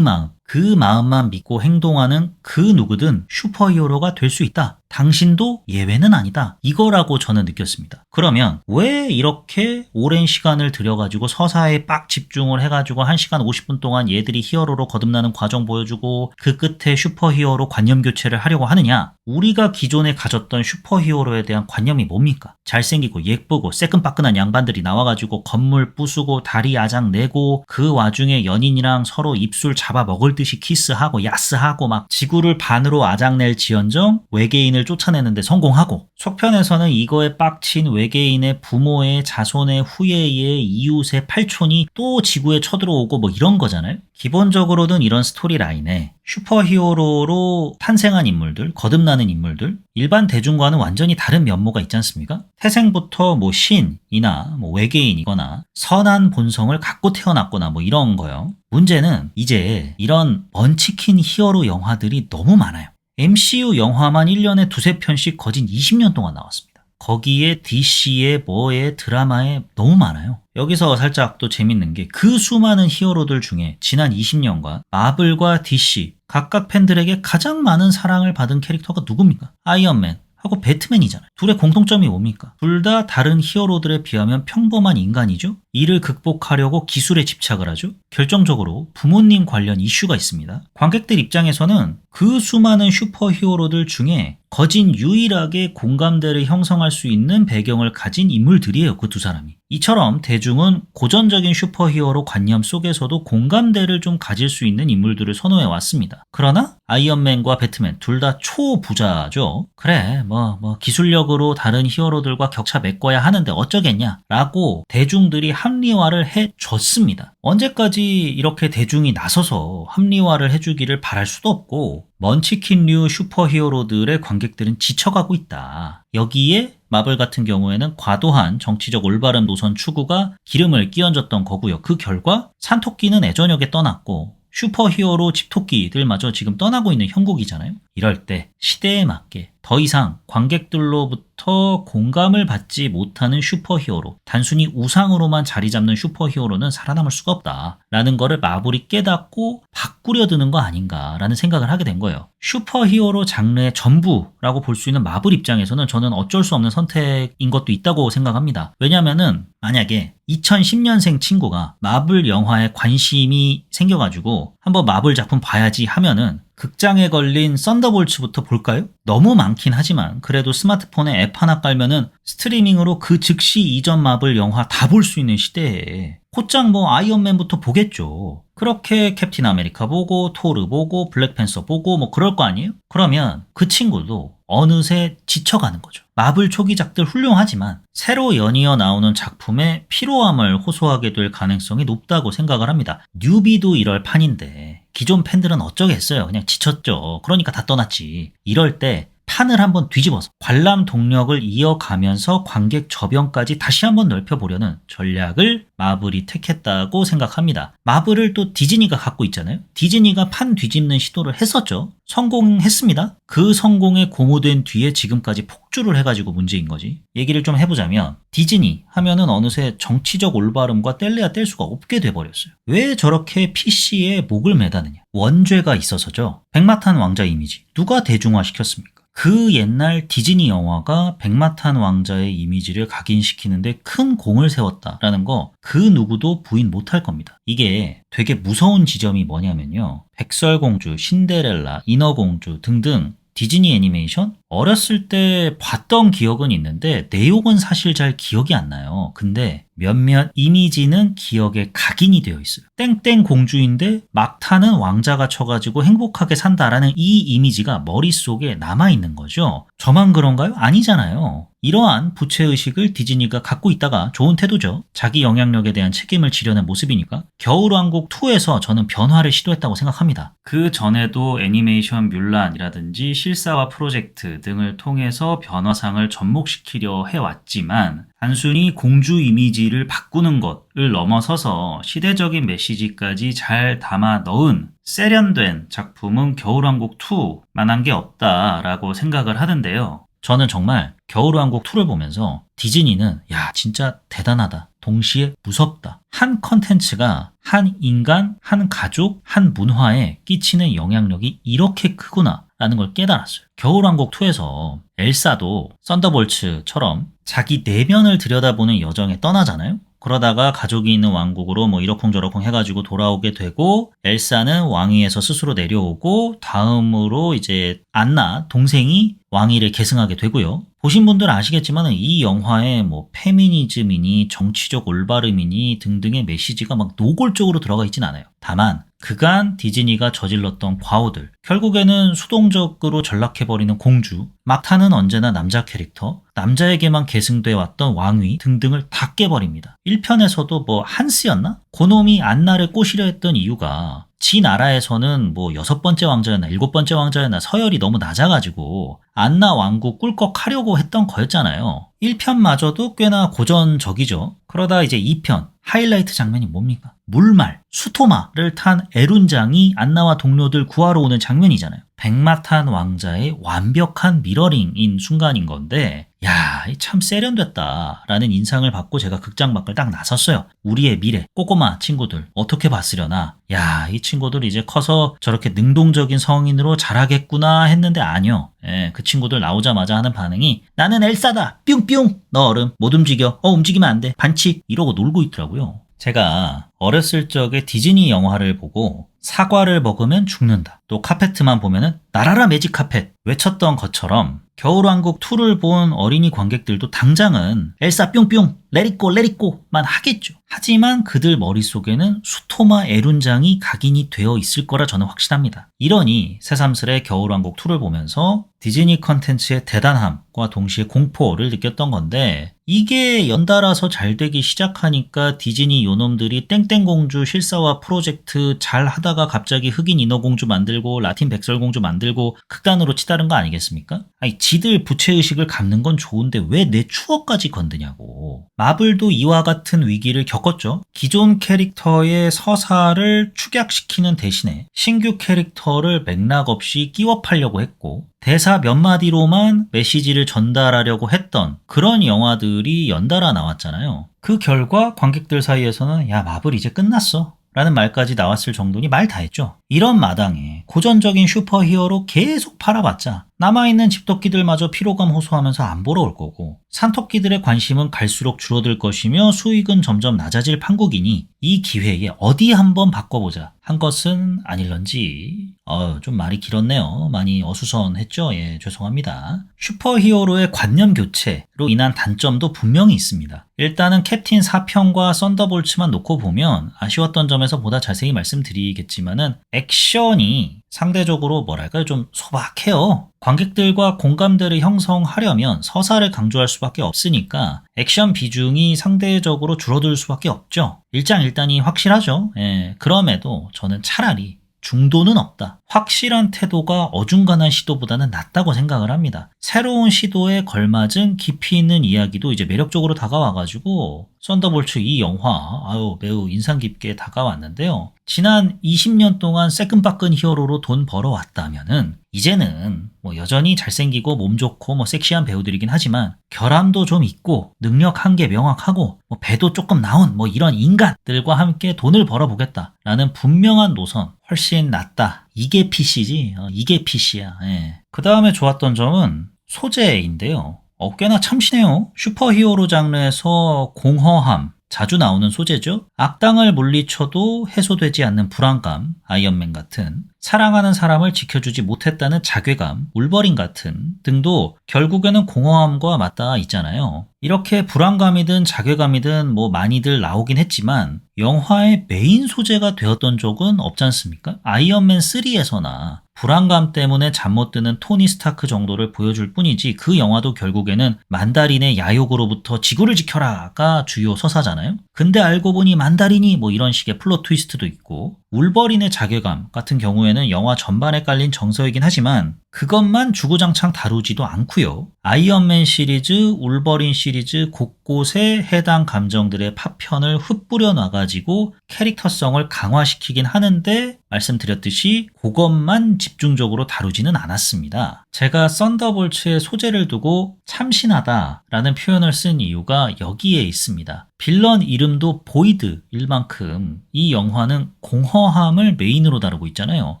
마음만 믿고 행동하는 그 누구든 슈퍼히어로가 될 수 있다. 당신도 예외는 아니다. 이거라고 저는 느꼈습니다. 그러면 왜 이렇게 오랜 시간을 들여가지고 서사에 빡 집중을 해가지고 1시간 50분 동안 얘들이 히어로로 거듭나는 과정 보여주고 그 끝에 슈퍼히어로 관념 교체를 하려고 하느냐? 우리가 기존에 가졌던 슈퍼히어로에 대한 관념이 뭡니까? 잘생기고 예쁘고 새끈빠끈한 양반들이 나와가지고 건물 부수고 다리 아작 내고 그 와중에 연인이랑 서로 입술 잡아 먹을 듯이 키스하고 야스하고 막 지구를 반으로 아작낼 지언정 외계인을 쫓아내는데 성공하고, 속편에서는 이거에 빡친 외계인의 부모의 자손의 후예의 이웃의 팔촌이 또 지구에 쳐들어오고 뭐 이런 거잖아요. 기본적으로는 이런 스토리 라인에 슈퍼히어로로 탄생한 인물들, 거듭나는 인물들, 일반 대중과는 완전히 다른 면모가 있지 않습니까? 태생부터 뭐 신이나 뭐 외계인이거나 선한 본성을 갖고 태어났거나 뭐 이런 거요. 문제는 이제 이런 먼치킨 히어로 영화들이 너무 많아요. MCU 영화만 1년에 두세 편씩 거진 20년 동안 나왔습니다. 거기에 DC에 뭐에 드라마에 너무 많아요. 여기서 살짝 또 재밌는 게 그 수많은 히어로들 중에 지난 20년간 마블과 DC 각각 팬들에게 가장 많은 사랑을 받은 캐릭터가 누굽니까? 아이언맨 하고 배트맨이잖아요. 둘의 공통점이 뭡니까? 둘 다 다른 히어로들에 비하면 평범한 인간이죠. 이를 극복하려고 기술에 집착을 하죠. 결정적으로 부모님 관련 이슈가 있습니다. 관객들 입장에서는 그 수많은 슈퍼히어로들 중에 거진 유일하게 공감대를 형성할 수 있는 배경을 가진 인물들이에요. 그 두 사람이. 이처럼 대중은 고전적인 슈퍼히어로 관념 속에서도 공감대를 좀 가질 수 있는 인물들을 선호해 왔습니다. 그러나 아이언맨과 배트맨 둘 다 초부자죠. 그래 뭐 기술력으로 다른 히어로들과 격차 메꿔야 하는데 어쩌겠냐 라고 대중들이 합리화를 해줬습니다. 언제까지 이렇게 대중이 나서서 합리화를 해주기를 바랄 수도 없고, 먼치킨류 슈퍼히어로들의 관객들은 지쳐가고 있다. 여기에 마블 같은 경우에는 과도한 정치적 올바른 노선 추구가 기름을 끼얹었던 거고요. 그 결과 산토끼는 애저녁에 떠났고 슈퍼히어로 집토끼들마저 지금 떠나고 있는 형국이잖아요. 이럴 때 시대에 맞게 더 이상 관객들로부터 공감을 받지 못하는 슈퍼히어로, 단순히 우상으로만 자리 잡는 슈퍼히어로는 살아남을 수가 없다라는 거를 마블이 깨닫고 바꾸려 드는 거 아닌가라는 생각을 하게 된 거예요. 슈퍼히어로 장르의 전부라고 볼 수 있는 마블 입장에서는 저는 어쩔 수 없는 선택인 것도 있다고 생각합니다. 왜냐면은 만약에 2010년생 친구가 마블 영화에 관심이 생겨가지고 한번 마블 작품 봐야지 하면은 극장에 걸린 썬더볼츠부터 볼까요? 너무 많긴 하지만 그래도 스마트폰에 앱 하나 깔면은 스트리밍으로 그 즉시 이전 마블 영화 다 볼 수 있는 시대에 곧장 뭐 아이언맨부터 보겠죠. 그렇게 캡틴 아메리카 보고 토르 보고 블랙팬서 보고 뭐 그럴 거 아니에요? 그러면 그 친구도 어느새 지쳐가는 거죠. 마블 초기작들 훌륭하지만 새로 연이어 나오는 작품에 피로함을 호소하게 될 가능성이 높다고 생각을 합니다. 뉴비도 이럴 판인데 기존 팬들은 어쩌겠어요. 그냥 지쳤죠. 그러니까 다 떠났지. 이럴 때 판을 한번 뒤집어서 관람 동력을 이어가면서 관객 저변까지 다시 한번 넓혀보려는 전략을 마블이 택했다고 생각합니다. 마블을 또 디즈니가 갖고 있잖아요. 디즈니가 판 뒤집는 시도를 했었죠. 성공했습니다. 그 성공에 고무된 뒤에 지금까지 폭주를 해가지고 문제인 거지. 얘기를 좀 해보자면 디즈니 하면은 어느새 정치적 올바름과 뗄래야 뗄 수가 없게 돼버렸어요. 왜 저렇게 PC에 목을 매다느냐. 원죄가 있어서죠. 백마탄 왕자 이미지 누가 대중화시켰습니까? 그 옛날 디즈니 영화가 백마탄 왕자의 이미지를 각인시키는데 큰 공을 세웠다라는 거 그 누구도 부인 못할 겁니다. 이게 되게 무서운 지점이 뭐냐면요. 백설공주, 신데렐라, 인어공주 등등 디즈니 애니메이션? 어렸을 때 봤던 기억은 있는데 내용은 사실 잘 기억이 안 나요. 근데 몇몇 이미지는 기억에 각인이 되어 있어요. 땡땡 공주인데 막타는 왕자가 쳐가지고 행복하게 산다라는 이 이미지가 머릿속에 남아있는 거죠. 저만 그런가요? 아니잖아요. 이러한 부채의식을 디즈니가 갖고 있다가 좋은 태도죠. 자기 영향력에 대한 책임을 지려는 모습이니까. 겨울왕국2에서 저는 변화를 시도했다고 생각합니다. 그 전에도 애니메이션 뮬란이라든지 실사화 프로젝트 등을 통해서 변화상을 접목시키려 해왔지만 단순히 공주 이미지를 바꾸는 것을 넘어서서 시대적인 메시지까지 잘 담아 넣은 세련된 작품은 겨울왕국2만한 게 없다라고 생각을 하는데요. 저는 정말 겨울왕국2를 보면서 디즈니는 야 진짜 대단하다. 동시에 무섭다. 한 컨텐츠가 한 인간, 한 가족, 한 문화에 끼치는 영향력이 이렇게 크구나 라는 걸 깨달았어요. 겨울왕국2에서 엘사도 썬더볼츠처럼 자기 내면을 들여다보는 여정에 떠나잖아요. 그러다가 가족이 있는 왕국으로 뭐 이러쿵저러쿵 해가지고 돌아오게 되고 엘사는 왕위에서 스스로 내려오고 다음으로 이제 안나 동생이 왕위를 계승하게 되고요. 보신 분들은 아시겠지만 이 영화에 뭐 페미니즘이니 정치적 올바름이니 등등의 메시지가 막 노골적으로 들어가 있진 않아요. 다만 그간 디즈니가 저질렀던 과오들, 결국에는 수동적으로 전락해버리는 공주, 막타는 언제나 남자 캐릭터, 남자에게만 계승돼 왔던 왕위 등등을 다 깨버립니다. 1편에서도 뭐 한스였나? 그놈이 안나를 꼬시려 했던 이유가 지 나라에서는 뭐 6번째 왕자였나 7번째 왕자였나 서열이 너무 낮아가지고 안나 왕국 꿀꺽 하려고 했던 거였잖아요. 1편마저도 꽤나 고전적이죠. 그러다 이제 2편 하이라이트 장면이 뭡니까? 물말, 수토마를 탄 에룬장이 안나와 동료들 구하러 오는 장면이잖아요. 백마탄 왕자의 완벽한 미러링인 순간인 건데 야, 참 세련됐다라는 인상을 받고 제가 극장 밖을 딱 나섰어요. 우리의 미래, 꼬꼬마 친구들 어떻게 봤으려나? 야, 이 친구들 이제 커서 저렇게 능동적인 성인으로 자라겠구나 했는데 아니요. 예, 그 친구들 나오자마자 하는 반응이 나는 엘사다! 뿅뿅! 너 얼음 못 움직여. 움직이면 안 돼. 반칙! 이러고 놀고 있더라고요. 제가 어렸을 적에 디즈니 영화를 보고 사과를 먹으면 죽는다. 또 카페트만 보면은 나라라 매직 카펫 외쳤던 것처럼 겨울왕국2를 본 어린이 관객들도 당장은 엘사 뿅뿅 레리꼬 레리꼬만 하겠죠. 하지만 그들 머릿속에는 수토마 에룬장이 각인이 되어 있을 거라 저는 확신합니다. 이러니 새삼스레 겨울왕국2를 보면서 디즈니 컨텐츠의 대단함과 동시에 공포를 느꼈던 건데 이게 연달아서 잘 되기 시작하니까 디즈니 요놈들이 땡땡공주 실사화 프로젝트 잘 하다가 갑자기 흑인 인어공주 만들고 라틴 백설공주 만들고 극단으로 치다른 거 아니겠습니까? 아니 지들 부채의식을 갚는 건 좋은데 왜 내 추억까지 건드냐고. 마블도 이와 같은 위기를 겪었죠. 기존 캐릭터의 서사를 축약시키는 대신에 신규 캐릭터를 맥락 없이 끼워 팔려고 했고 대사 몇 마디로만 메시지를 전달하려고 했던 그런 영화들이 연달아 나왔잖아요. 그 결과 관객들 사이에서는 야 마블 이제 끝났어 라는 말까지 나왔을 정도니 말 다 했죠. 이런 마당에 고전적인 슈퍼히어로 계속 팔아봤자 남아있는 집토끼들마저 피로감 호소하면서 안 보러 올 거고 산토끼들의 관심은 갈수록 줄어들 것이며 수익은 점점 낮아질 판국이니 이 기회에 어디 한번 바꿔보자 한 것은 아닐런지. 좀 말이 길었네요. 많이 어수선했죠? 예, 죄송합니다. 슈퍼히어로의 관념 교체로 인한 단점도 분명히 있습니다. 일단은 캡틴 4편과 썬더볼츠만 놓고 보면 아쉬웠던 점에서 보다 자세히 말씀드리겠지만은 액션이 상대적으로 뭐랄까요 좀 소박해요. 관객들과 공감대를 형성하려면 서사를 강조할 수밖에 없으니까 액션 비중이 상대적으로 줄어들 수밖에 없죠. 일장일단이 확실하죠. 예, 그럼에도 저는 차라리 중도는 없다. 확실한 태도가 어중간한 시도보다는 낫다고 생각을 합니다. 새로운 시도에 걸맞은 깊이 있는 이야기도 이제 매력적으로 다가와가지고 썬더볼츠 이 영화 매우 인상 깊게 다가왔는데요. 지난 20년 동안 새끈빠끈 히어로로 돈 벌어왔다면은 이제는 뭐 여전히 잘생기고 몸 좋고 뭐 섹시한 배우들이긴 하지만 결함도 좀 있고 능력 한계 명확하고 뭐 배도 조금 나온 뭐 이런 인간들과 함께 돈을 벌어보겠다라는 분명한 노선 훨씬 낫다. 이게 PC지. 이게 PC야. 예. 그 다음에 좋았던 점은 소재인데요. 꽤나 참신해요. 슈퍼히어로 장르에서 공허함 자주 나오는 소재죠. 악당을 물리쳐도 해소되지 않는 불안감, 아이언맨 같은 사랑하는 사람을 지켜주지 못했다는 자괴감, 울버린 같은 등도 결국에는 공허함과 맞닿아 있잖아요. 이렇게 불안감이든 자괴감이든 뭐 많이들 나오긴 했지만 영화의 메인 소재가 되었던 적은 없지 않습니까? 아이언맨 3에서나 불안감 때문에 잠 못 드는 토니 스타크 정도를 보여줄 뿐이지 그 영화도 결국에는 만다린의 야욕으로부터 지구를 지켜라가 주요 서사잖아요. 근데 알고 보니 만다린이 뭐 이런 식의 플롯 트위스트도 있고 울버린의 자괴감 같은 경우에는 영화 전반에 깔린 정서이긴 하지만 그것만 주구장창 다루지도 않고요. 아이언맨 시리즈, 울버린 시리즈 곳곳에 해당 감정들의 파편을 흩뿌려 놔가지고 캐릭터성을 강화시키긴 하는데 말씀드렸듯이 그것만 집중적으로 다루지는 않았습니다. 제가 썬더볼츠의 소재를 두고 참신하다라는 표현을 쓴 이유가 여기에 있습니다. 빌런 이름도 보이드일 만큼 이 영화는 공허함을 메인으로 다루고 있잖아요.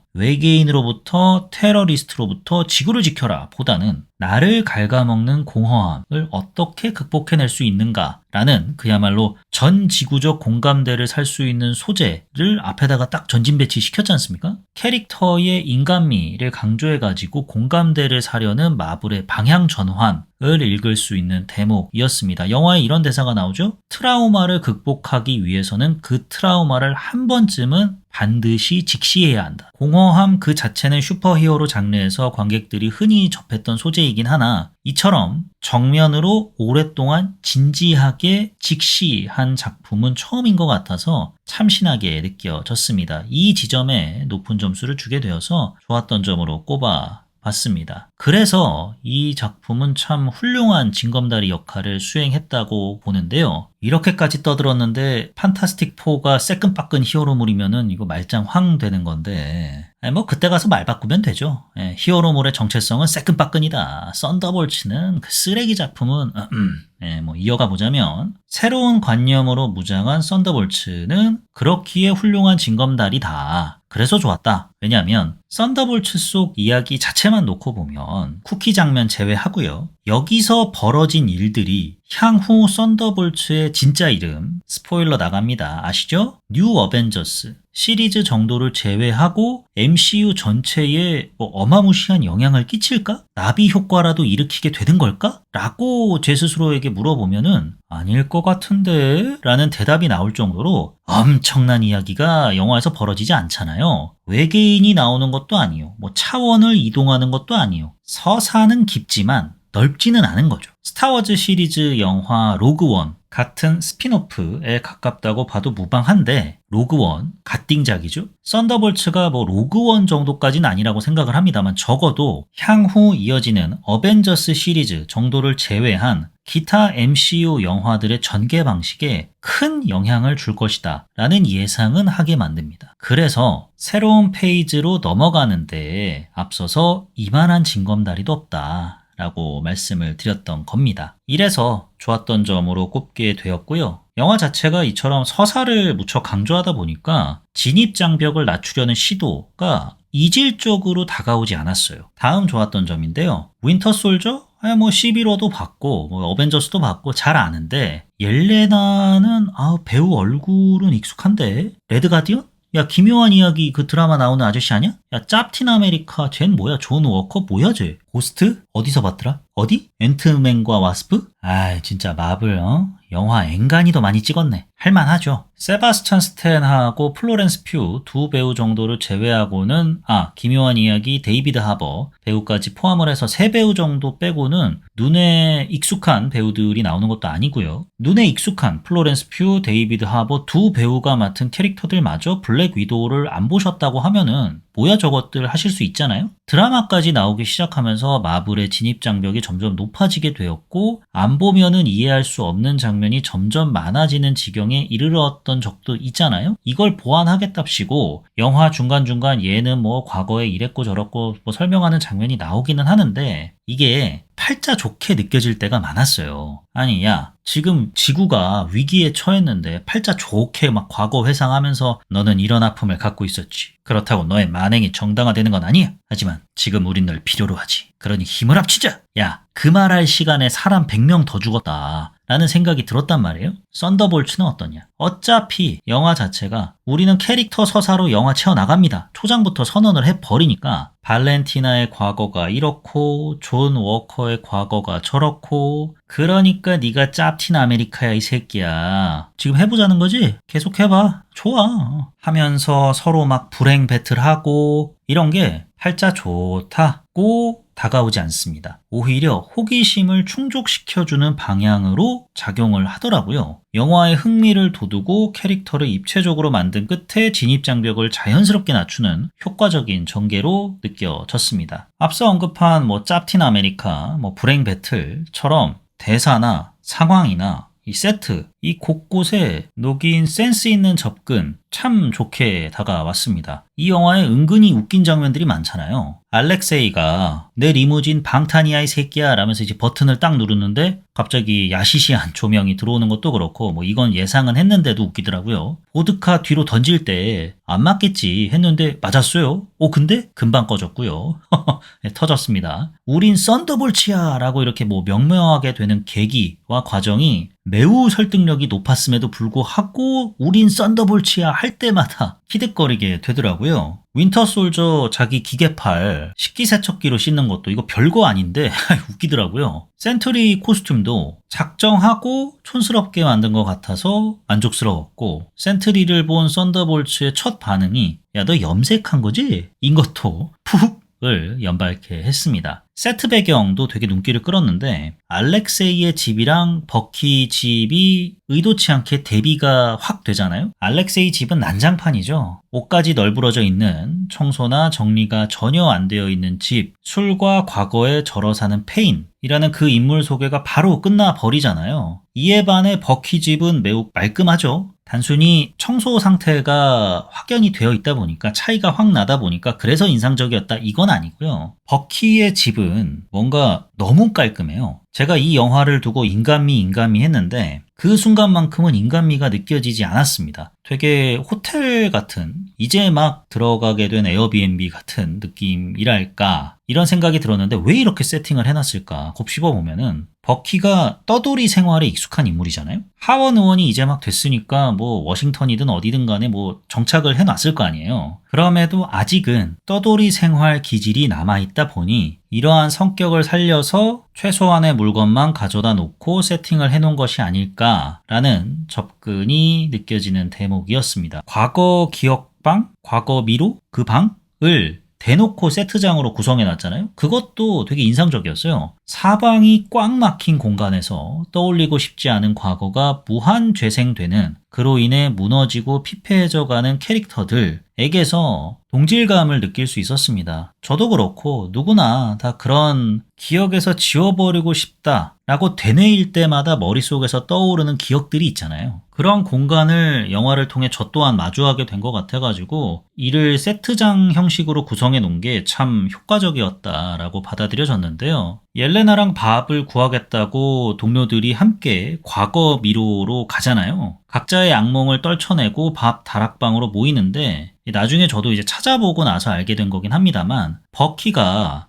외계인으로부터 테러리스트로부터 지구를 지켜라 보다는 나를 갉아먹는 공허함을 어떻게 극복해낼 수 있는가라는 그야말로 전 지구적 공감대를 살 수 있는 소재를 앞에다가 딱 전진 배치시켰지 않습니까? 캐릭터의 인간미를 강조해가지고 공감대를 사려는 마블의 방향 전환을 읽을 수 있는 대목이었습니다. 영화에 이런 대사가 나오죠? 트라우마를 극복하기 위해서는 그 트라우마를 한 번쯤은 반드시 직시해야 한다. 공허함 그 자체는 슈퍼히어로 장르에서 관객들이 흔히 접했던 소재이긴 하나 이처럼 정면으로 오랫동안 진지하게 직시한 작품은 처음인 것 같아서 참신하게 느껴졌습니다. 이 지점에 높은 점수를 주게 되어서 좋았던 점으로 꼽아 봤습니다. 그래서 이 작품은 참 훌륭한 징검다리 역할을 수행했다고 보는데요. 이렇게까지 떠들었는데 판타스틱 4가 새끈빠끈 히어로물이면은 이거 말짱 황 되는 건데 뭐 그때 가서 말 바꾸면 되죠. 히어로물의 정체성은 새끈빠끈이다. 썬더볼츠는 그 쓰레기 작품은 뭐 이어가 보자면 새로운 관념으로 무장한 썬더볼츠는 그렇기에 훌륭한 징검다리다. 그래서 좋았다. 왜냐하면 썬더볼츠 속 이야기 자체만 놓고 보면 쿠키 장면 제외하고요. 여기서 벌어진 일들이 향후 썬더볼츠의 진짜 이름 스포일러 나갑니다. 아시죠? 뉴 어벤져스 시리즈 정도를 제외하고 MCU 전체에 어마무시한 영향을 끼칠까? 나비 효과라도 일으키게 되는 걸까? 라고 제 스스로에게 물어보면은 아닐 것 같은데? 라는 대답이 나올 정도로 엄청난 이야기가 영화에서 벌어지지 않잖아요. 외계인이 나오는 것도 아니요. 뭐 차원을 이동하는 것도 아니요. 서사는 깊지만 넓지는 않은 거죠. 스타워즈 시리즈 영화 로그원 같은 스핀오프에 가깝다고 봐도 무방한데 로그원 갓띵작이죠. 썬더볼츠가 뭐 로그원 정도까지는 아니라고 생각을 합니다만 적어도 향후 이어지는 어벤져스 시리즈 정도를 제외한 기타 MCU 영화들의 전개 방식에 큰 영향을 줄 것이다 라는 예상은 하게 만듭니다. 그래서 새로운 페이지로 넘어가는데 앞서서 이만한 징검다리도 없다 라고 말씀을 드렸던 겁니다. 이래서 좋았던 점으로 꼽게 되었고요. 영화 자체가 이처럼 서사를 무척 강조하다 보니까 진입장벽을 낮추려는 시도가 이질적으로 다가오지 않았어요. 다음 좋았던 점인데요. 윈터 솔저? 뭐 11호도 봤고 뭐 어벤져스도 봤고 잘 아는데 옐레나는 배우 얼굴은 익숙한데 레드 가디언? 야 기묘한 이야기 그 드라마 나오는 아저씨 아니야? 야 짭틴 아메리카 쟨 뭐야 존 워커 뭐야 쟤 고스트? 어디서 봤더라? 어디? 앤트맨과 와스프? 진짜 마블 영화 앵간히도 많이 찍었네. 할만하죠. 세바스찬 스탠하고 플로렌스 퓨 두 배우 정도를 제외하고는 기묘한 이야기 데이비드 하버 배우까지 포함을 해서 세 배우 정도 빼고는 눈에 익숙한 배우들이 나오는 것도 아니고요. 눈에 익숙한 플로렌스 퓨, 데이비드 하버 두 배우가 맡은 캐릭터들마저 블랙 위도우를 안 보셨다고 하면은 뭐야 저것들 하실 수 있잖아요. 드라마까지 나오기 시작하면서 마블의 진입장벽이 점점 높아지게 되었고 안 보면은 이해할 수 없는 장면이 점점 많아지는 지경에 이르렀던 적도 있잖아요. 이걸 보완하겠답시고 영화 중간중간 얘는 뭐 과거에 이랬고 저랬고 뭐 설명하는 장면이 나오기는 하는데 이게 팔자 좋게 느껴질 때가 많았어요. 아니 야 지금 지구가 위기에 처했는데 팔자 좋게 막 과거 회상하면서 너는 이런 아픔을 갖고 있었지. 그렇다고 너의 만행이 정당화되는 건 아니야. 하지만 지금 우린 널 필요로 하지. 그러니 힘을 합치자. 야 그 말할 시간에 사람 100명 더 죽었다 라는 생각이 들었단 말이에요. 썬더볼츠는 어떠냐? 어차피 영화 자체가 우리는 캐릭터 서사로 영화 채워나갑니다. 초장부터 선언을 해버리니까 발렌티나의 과거가 이렇고 존 워커의 과거가 저렇고 그러니까 네가 짭틴 아메리카야 이 새끼야. 지금 해보자는 거지? 계속 해봐. 좋아. 하면서 서로 막 불행 배틀하고 이런 게 팔자 좋다고 다가오지 않습니다. 오히려 호기심을 충족시켜주는 방향으로 작용을 하더라고요. 영화의 흥미를 돋우고 캐릭터를 입체적으로 만든 끝에 진입장벽을 자연스럽게 낮추는 효과적인 전개로 느껴졌습니다. 앞서 언급한 짭틴 아메리카, 불행 배틀처럼 대사나 상황이나 이 세트, 이 곳곳에 녹인 센스 있는 접근 참 좋게 다가왔습니다. 이 영화에 은근히 웃긴 장면들이 많잖아요. 알렉세이가 내 리무진 방탄이야 이 새끼야 라면서 이제 버튼을 딱 누르는데 갑자기 야시시한 조명이 들어오는 것도 그렇고 뭐 이건 예상은 했는데도 웃기더라고요. 보드카 뒤로 던질 때 안 맞겠지 했는데 맞았어요. 근데 금방 꺼졌고요. 네, 터졌습니다. 우린 썬더볼츠야 라고 이렇게 뭐 명명하게 되는 계기와 과정이 매우 설득력이 높았음에도 불구하고 우린 썬더볼츠야 할 때마다 키득거리게 되더라고요. 윈터솔저 자기 기계팔 식기세척기로 씻는 것도 이거 별거 아닌데 웃기더라고요. 센트리 코스튬도 작정하고 촌스럽게 만든 것 같아서 만족스러웠고 센트리를 본 썬더볼츠의 첫 반응이 야 너 염색한 거지? 인 것도 푹을 연발케 했습니다. 세트 배경도 되게 눈길을 끌었는데 알렉세이의 집이랑 버키 집이 의도치 않게 대비가 확 되잖아요. 알렉세이 집은 난장판이죠. 옷까지 널브러져 있는 청소나 정리가 전혀 안 되어 있는 집, 술과 과거에 절어 사는 페인이라는 그 인물 소개가 바로 끝나버리잖아요. 이에 반해 버키 집은 매우 말끔하죠. 단순히 청소 상태가 확연히 되어 있다 보니까 차이가 확 나다 보니까 그래서 인상적이었다 이건 아니고요. 버키의 집은 뭔가 너무 깔끔해요. 제가 이 영화를 두고 인간미 했는데 그 순간만큼은 인간미가 느껴지지 않았습니다. 되게 호텔 같은 이제 막 들어가게 된 에어비앤비 같은 느낌이랄까 이런 생각이 들었는데 왜 이렇게 세팅을 해놨을까 곱씹어보면은 버키가 떠돌이 생활에 익숙한 인물이잖아요. 하원 의원이 이제 막 됐으니까 뭐 워싱턴이든 어디든 간에 뭐 정착을 해놨을 거 아니에요. 그럼에도 아직은 떠돌이 생활 기질이 남아있다 보니 이러한 성격을 살려서 최소한의 물건만 가져다 놓고 세팅을 해놓은 것이 아닐까라는 접근이 느껴지는 대목이었습니다. 과거 기억방, 과거 미로 그 방을 대놓고 세트장으로 구성해놨잖아요. 그것도 되게 인상적이었어요. 사방이 꽉 막힌 공간에서 떠올리고 싶지 않은 과거가 무한 재생되는 그로 인해 무너지고 피폐해져가는 캐릭터들에게서 동질감을 느낄 수 있었습니다. 저도 그렇고 누구나 다 그런 기억에서 지워버리고 싶다라고 되뇌일 때마다 머릿속에서 떠오르는 기억들이 있잖아요. 그런 공간을 영화를 통해 저 또한 마주하게 된 것 같아가지고 이를 세트장 형식으로 구성해 놓은 게 참 효과적이었다라고 받아들여졌는데요. 옐레나랑 밥을 구하겠다고 동료들이 함께 과거 미로로 가잖아요. 각자의 악몽을 떨쳐내고 밥 다락방으로 모이는데 나중에 저도 이제 찾아보고 나서 알게 된 거긴 합니다만 버키가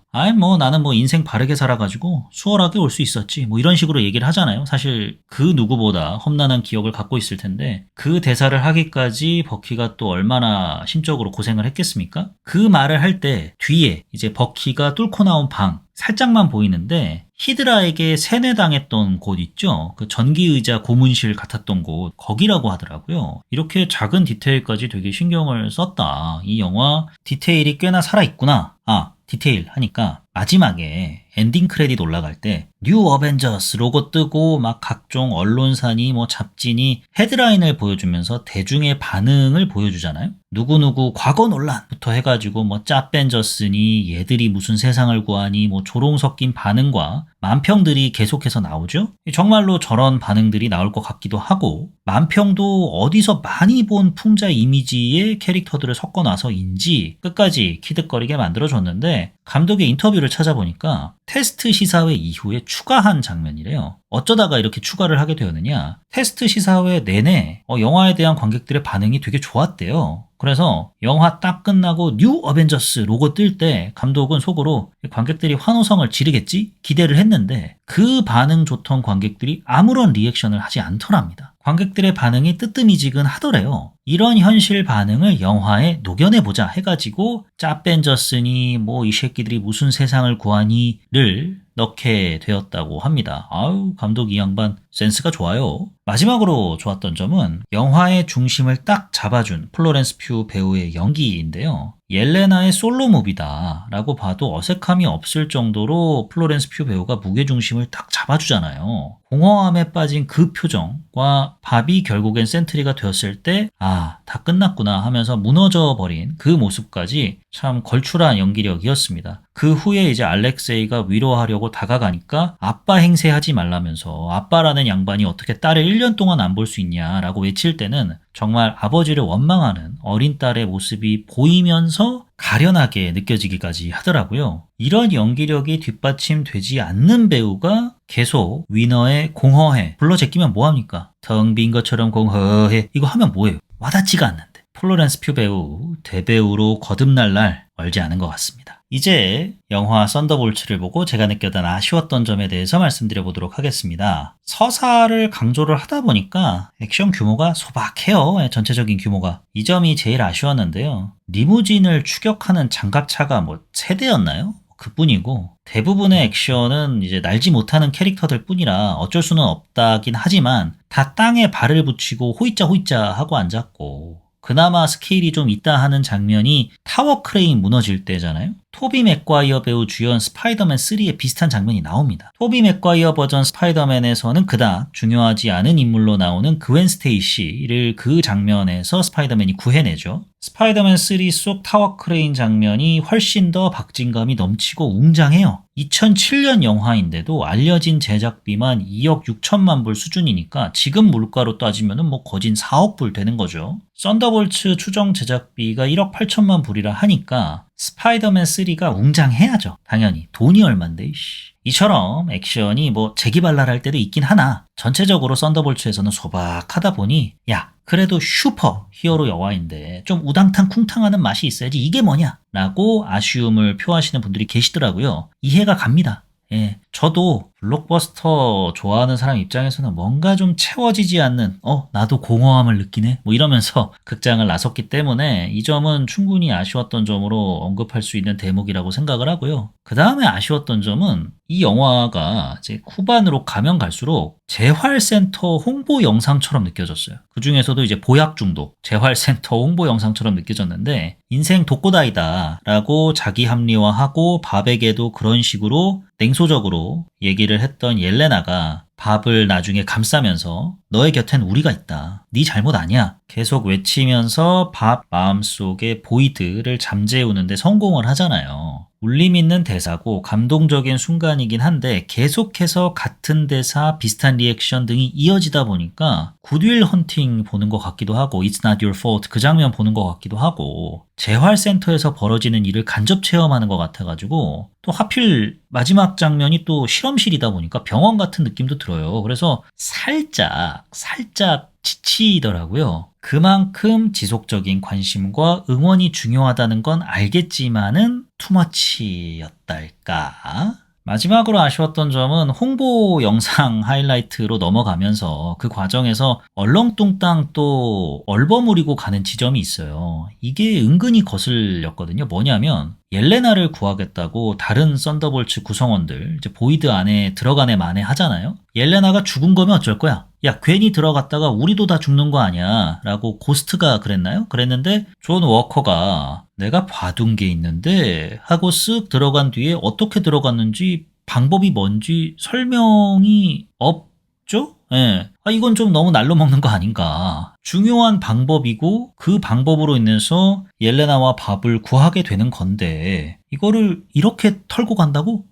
나는 인생 바르게 살아가지고 수월하게 올 수 있었지 이런 식으로 얘기를 하잖아요. 사실 그 누구보다 험난한 기억을 갖고 있을 텐데 그 대사를 하기까지 버키가 또 얼마나 심적으로 고생을 했겠습니까? 그 말을 할 때 뒤에 이제 버키가 뚫고 나온 방 살짝만 보이는데 히드라에게 세뇌당했던 곳 있죠? 그 전기의자 고문실 같았던 곳 거기라고 하더라고요. 이렇게 작은 디테일까지 되게 신경을 썼다. 이 영화 디테일이 꽤나 살아있구나. 디테일 하니까 마지막에 엔딩 크레딧 올라갈 때 뉴 어벤져스 로고 뜨고 막 각종 언론사니 잡지니 헤드라인을 보여주면서 대중의 반응을 보여주잖아요. 누구누구 과거 논란부터 해가지고 짭벤져스니 얘들이 무슨 세상을 구하니 조롱 섞인 반응과 만평들이 계속해서 나오죠. 정말로 저런 반응들이 나올 것 같기도 하고 만평도 어디서 많이 본 풍자 이미지의 캐릭터들을 섞어놔서인지 끝까지 키득거리게 만들어줬는데 감독의 인터뷰를 찾아보니까 테스트 시사회 이후에 추가한 장면이래요. 어쩌다가 이렇게 추가를 하게 되었느냐. 테스트 시사회 내내 영화에 대한 관객들의 반응이 되게 좋았대요. 그래서 영화 딱 끝나고 뉴 어벤져스 로고 뜰 때 감독은 속으로 관객들이 환호성을 지르겠지? 기대를 했는데 그 반응 좋던 관객들이 아무런 리액션을 하지 않더랍니다. 관객들의 반응이 뜨뜨미지근하더래요. 이런 현실 반응을 영화에 녹여내보자 해가지고 짭벤져스니 이 새끼들이 무슨 세상을 구하니를 넣게 되었다고 합니다. 감독 이 양반 센스가 좋아요. 마지막으로 좋았던 점은 영화의 중심을 딱 잡아준 플로렌스 퓨 배우의 연기인데요. 옐레나의 솔로 무비다 라고 봐도 어색함이 없을 정도로 플로렌스 퓨 배우가 무게중심을 딱 잡아주잖아요. 공허함에 빠진 그 표정과 밥이 결국엔 센트리가 되었을 때 다 끝났구나 하면서 무너져 버린 그 모습까지 참 걸출한 연기력이었습니다. 그 후에 이제 알렉세이가 위로하려고 다가가니까 아빠 행세하지 말라면서 아빠라는 양반이 어떻게 딸을 1년 동안 안 볼 수 있냐라고 외칠 때는 정말 아버지를 원망하는 어린 딸의 모습이 보이면서 가련하게 느껴지기까지 하더라고요. 이런 연기력이 뒷받침되지 않는 배우가 계속 위너의 공허해 불러 제끼면 뭐합니까? 텅 빈 것처럼 공허해 이거 하면 뭐예요? 와닿지가 않는데. 플로렌스 퓨 배우 대배우로 거듭날 날 멀지 않은 것 같습니다. 이제 영화 썬더볼츠를 보고 제가 느꼈던 아쉬웠던 점에 대해서 말씀드려 보도록 하겠습니다. 서사를 강조를 하다 보니까 액션 규모가 소박해요. 전체적인 규모가. 이 점이 제일 아쉬웠는데요. 리무진을 추격하는 장갑차가 뭐 3대였나요? 그뿐이고 대부분의 액션은 이제 날지 못하는 캐릭터들 뿐이라 어쩔 수는 없다긴 하지만 다 땅에 발을 붙이고 호이짜 호이짜 하고 앉았고 그나마 스케일이 좀 있다 하는 장면이 타워 크레인 무너질 때잖아요. 토비 맥과이어 배우 주연 스파이더맨 3에 비슷한 장면이 나옵니다. 토비 맥과이어 버전 스파이더맨에서는 그닥 중요하지 않은 인물로 나오는 그웬 스테이시를 그 장면에서 스파이더맨이 구해내죠. 스파이더맨 3 속 타워 크레인 장면이 훨씬 더 박진감이 넘치고 웅장해요. 2007년 영화인데도 알려진 제작비만 2억 6천만 불 수준이니까 지금 물가로 따지면 뭐 거진 4억 불 되는 거죠. 썬더볼츠 추정 제작비가 1억 8천만 불이라 하니까 스파이더맨 3가 웅장해야죠. 당연히 돈이 얼만데 이처럼 액션이 뭐 재기발랄할 때도 있긴 하나 전체적으로 썬더볼츠에서는 소박하다 보니 야 그래도 슈퍼 히어로 영화인데 좀 우당탕 쿵탕하는 맛이 있어야지 이게 뭐냐 라고 아쉬움을 표하시는 분들이 계시더라고요. 이해가 갑니다. 예, 저도 블록버스터 좋아하는 사람 입장에서는 뭔가 좀 채워지지 않는 나도 공허함을 느끼네 뭐 이러면서 극장을 나섰기 때문에 이 점은 충분히 아쉬웠던 점으로 언급할 수 있는 대목이라고 생각을 하고요. 그 다음에 아쉬웠던 점은 이 영화가 이제 후반으로 가면 갈수록 재활센터 홍보 영상처럼 느껴졌어요. 그 중에서도 이제 보약 중독, 재활센터 홍보 영상처럼 느껴졌는데 인생 독고다이다 라고 자기 합리화하고 밥에게도 그런 식으로 냉소적으로 얘기를 했던 옐레나가 밥을 나중에 감싸면서 너의 곁엔 우리가 있다. 네 잘못 아니야. 계속 외치면서 밥 마음속의 보이드를 잠재우는데 성공을 하잖아요. 울림 있는 대사고 감동적인 순간이긴 한데 계속해서 같은 대사, 비슷한 리액션 등이 이어지다 보니까 굿윌 헌팅 보는 것 같기도 하고 It's not your fault 그 장면 보는 것 같기도 하고 재활센터에서 벌어지는 일을 간접 체험하는 것 같아가지고 또 하필 마지막 장면이 또 실험실이다 보니까 병원 같은 느낌도 들어요. 그래서 살짝 지치더라고요. 그만큼 지속적인 관심과 응원이 중요하다는 건 알겠지만은 투머치였달까? 마지막으로 아쉬웠던 점은 홍보 영상 하이라이트로 넘어가면서 그 과정에서 얼렁뚱땅 또 얼버무리고 가는 지점이 있어요. 이게 은근히 거슬렸거든요. 뭐냐면 옐레나를 구하겠다고 다른 썬더볼츠 구성원들 이제 보이드 안에 들어가네 마네 하잖아요. 옐레나가 죽은 거면 어쩔 거야? 야 괜히 들어갔다가 우리도 다 죽는 거 아니야 라고 고스트가 그랬나요? 그랬는데 존 워커가 내가 봐둔 게 있는데 하고 쓱 들어간 뒤에 어떻게 들어갔는지 방법이 뭔지 설명이 없죠? 예. 이건 좀 너무 날로 먹는 거 아닌가. 중요한 방법이고 그 방법으로 인해서 옐레나와 밥을 구하게 되는 건데 이거를 이렇게 털고 간다고?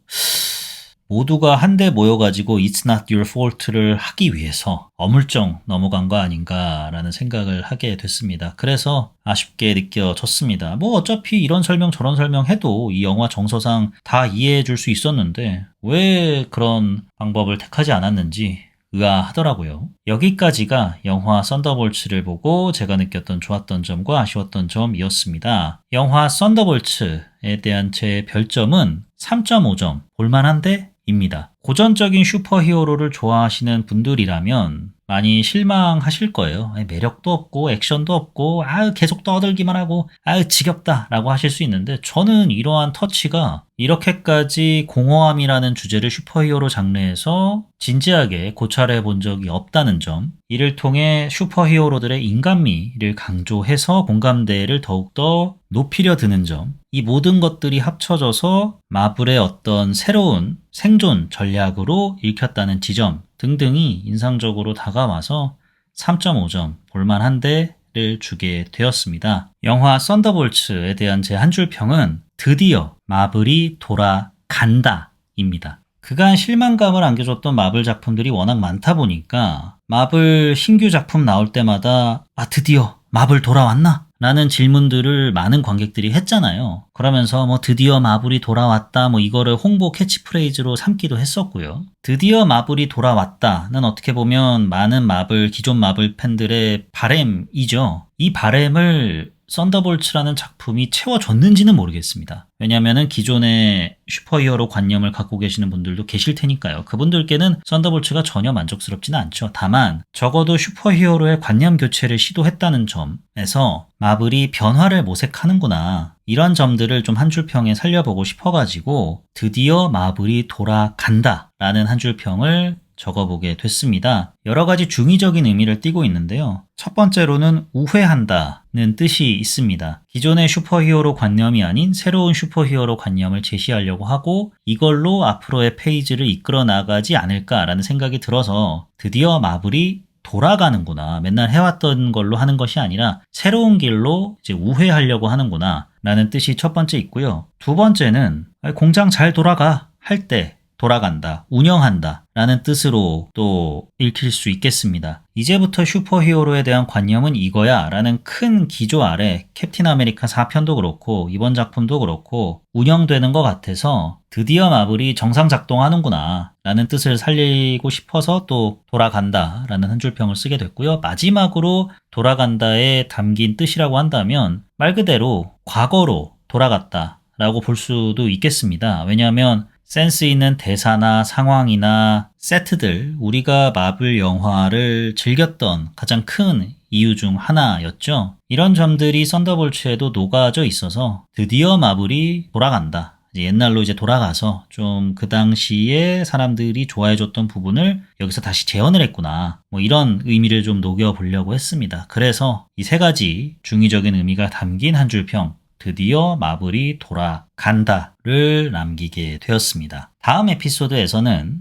모두가 한데 모여가지고 It's not your fault를 하기 위해서 어물쩡 넘어간 거 아닌가라는 생각을 하게 됐습니다. 그래서 아쉽게 느껴졌습니다. 뭐 어차피 이런 설명 저런 설명 해도 이 영화 정서상 다 이해해 줄 수 있었는데 왜 그런 방법을 택하지 않았는지 의아하더라고요. 여기까지가 영화 썬더볼츠를 보고 제가 느꼈던 좋았던 점과 아쉬웠던 점이었습니다. 영화 썬더볼츠에 대한 제 별점은 3.5점 볼만한데? 입니다. 고전적인 슈퍼히어로를 좋아하시는 분들이라면 많이 실망하실 거예요. 매력도 없고 액션도 없고 계속 떠들기만 하고 지겹다 라고 하실 수 있는데 저는 이러한 터치가 이렇게까지 공허함이라는 주제를 슈퍼히어로 장르에서 진지하게 고찰해 본 적이 없다는 점, 이를 통해 슈퍼히어로들의 인간미를 강조해서 공감대를 더욱더 높이려 드는 점, 이 모든 것들이 합쳐져서 마블의 어떤 새로운 생존 전략으로 읽혔다는 지점 등등이 인상적으로 다가와서 3.5점 볼만한데 주게 되었습니다. 영화 썬더볼츠에 대한 제 한 줄 평은 드디어 마블이 돌아간다 입니다. 그간 실망감을 안겨줬던 마블 작품들이 워낙 많다 보니까 마블 신규 작품 나올 때마다 드디어 마블 돌아왔나? 라는 질문들을 많은 관객들이 했잖아요. 그러면서 드디어 마블이 돌아왔다 이거를 홍보 캐치프레이즈로 삼기도 했었고요. 드디어 마블이 돌아왔다는 어떻게 보면 많은 기존 마블 팬들의 바램이죠. 이 바램을 썬더볼츠라는 작품이 채워줬는지는 모르겠습니다. 왜냐하면 기존의 슈퍼히어로 관념을 갖고 계시는 분들도 계실 테니까요. 그분들께는 썬더볼츠가 전혀 만족스럽지는 않죠. 다만 적어도 슈퍼히어로의 관념 교체를 시도했다는 점에서 마블이 변화를 모색하는구나. 이런 점들을 좀 한 줄 평에 살려보고 싶어가지고 드디어 마블이 돌아간다 라는 한 줄 평을 적어보게 됐습니다. 여러 가지 중의적인 의미를 띠고 있는데요. 첫 번째로는 우회한다는 뜻이 있습니다. 기존의 슈퍼히어로 관념이 아닌 새로운 슈퍼히어로 관념을 제시하려고 하고 이걸로 앞으로의 페이지를 이끌어 나가지 않을까라는 생각이 들어서 드디어 마블이 돌아가는구나. 맨날 해왔던 걸로 하는 것이 아니라 새로운 길로 이제 우회하려고 하는구나 라는 뜻이 첫 번째 있고요. 두 번째는 공장 잘 돌아가 할 때 돌아간다, 운영한다 라는 뜻으로 또 읽힐 수 있겠습니다. 이제부터 슈퍼히어로에 대한 관념은 이거야 라는 큰 기조 아래 캡틴 아메리카 4편도 그렇고 이번 작품도 그렇고 운영되는 것 같아서 드디어 마블이 정상 작동하는구나 라는 뜻을 살리고 싶어서 또 돌아간다 라는 한 줄 평을 쓰게 됐고요. 마지막으로 돌아간다에 담긴 뜻이라고 한다면 말 그대로 과거로 돌아갔다 라고 볼 수도 있겠습니다. 왜냐하면 센스 있는 대사나 상황이나 세트들, 우리가 마블 영화를 즐겼던 가장 큰 이유 중 하나였죠. 이런 점들이 썬더볼츠에도 녹아져 있어서 드디어 마블이 돌아간다. 옛날로 이제 돌아가서 좀 그 당시에 사람들이 좋아해줬던 부분을 여기서 다시 재현을 했구나. 이런 의미를 좀 녹여보려고 했습니다. 그래서 이 세 가지 중의적인 의미가 담긴 한 줄 평. 드디어 마블이 돌아간다를 남기게 되었습니다. 다음 에피소드에서는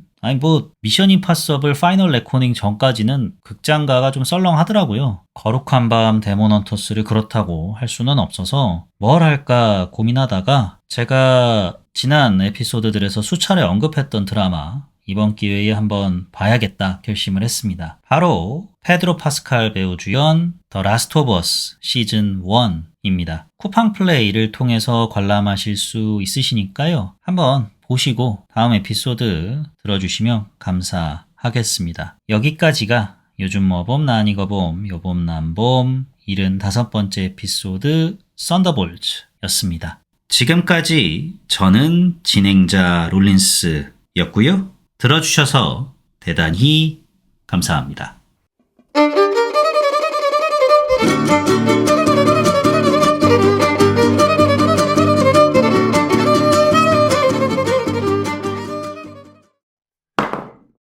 미션 임파서블 파이널 레코닝 전까지는 극장가가 좀 썰렁하더라고요. 거룩한 밤 데몬 헌터스를 그렇다고 할 수는 없어서 뭘 할까 고민하다가 제가 지난 에피소드들에서 수차례 언급했던 드라마 이번 기회에 한번 봐야겠다 결심을 했습니다. 바로 페드로 파스칼 배우 주연 더 라스트 오브 어스 시즌 1입니다. 쿠팡 플레이를 통해서 관람하실 수 있으시니까요. 한번 보시고 다음 에피소드 들어주시면 감사하겠습니다. 여기까지가 요즘 뭐봄 나 아니거 봄 요봄 난봄 75번째 에피소드 썬더볼츠였습니다. 지금까지 저는 진행자 롤린스였고요. 들어주셔서 대단히 감사합니다.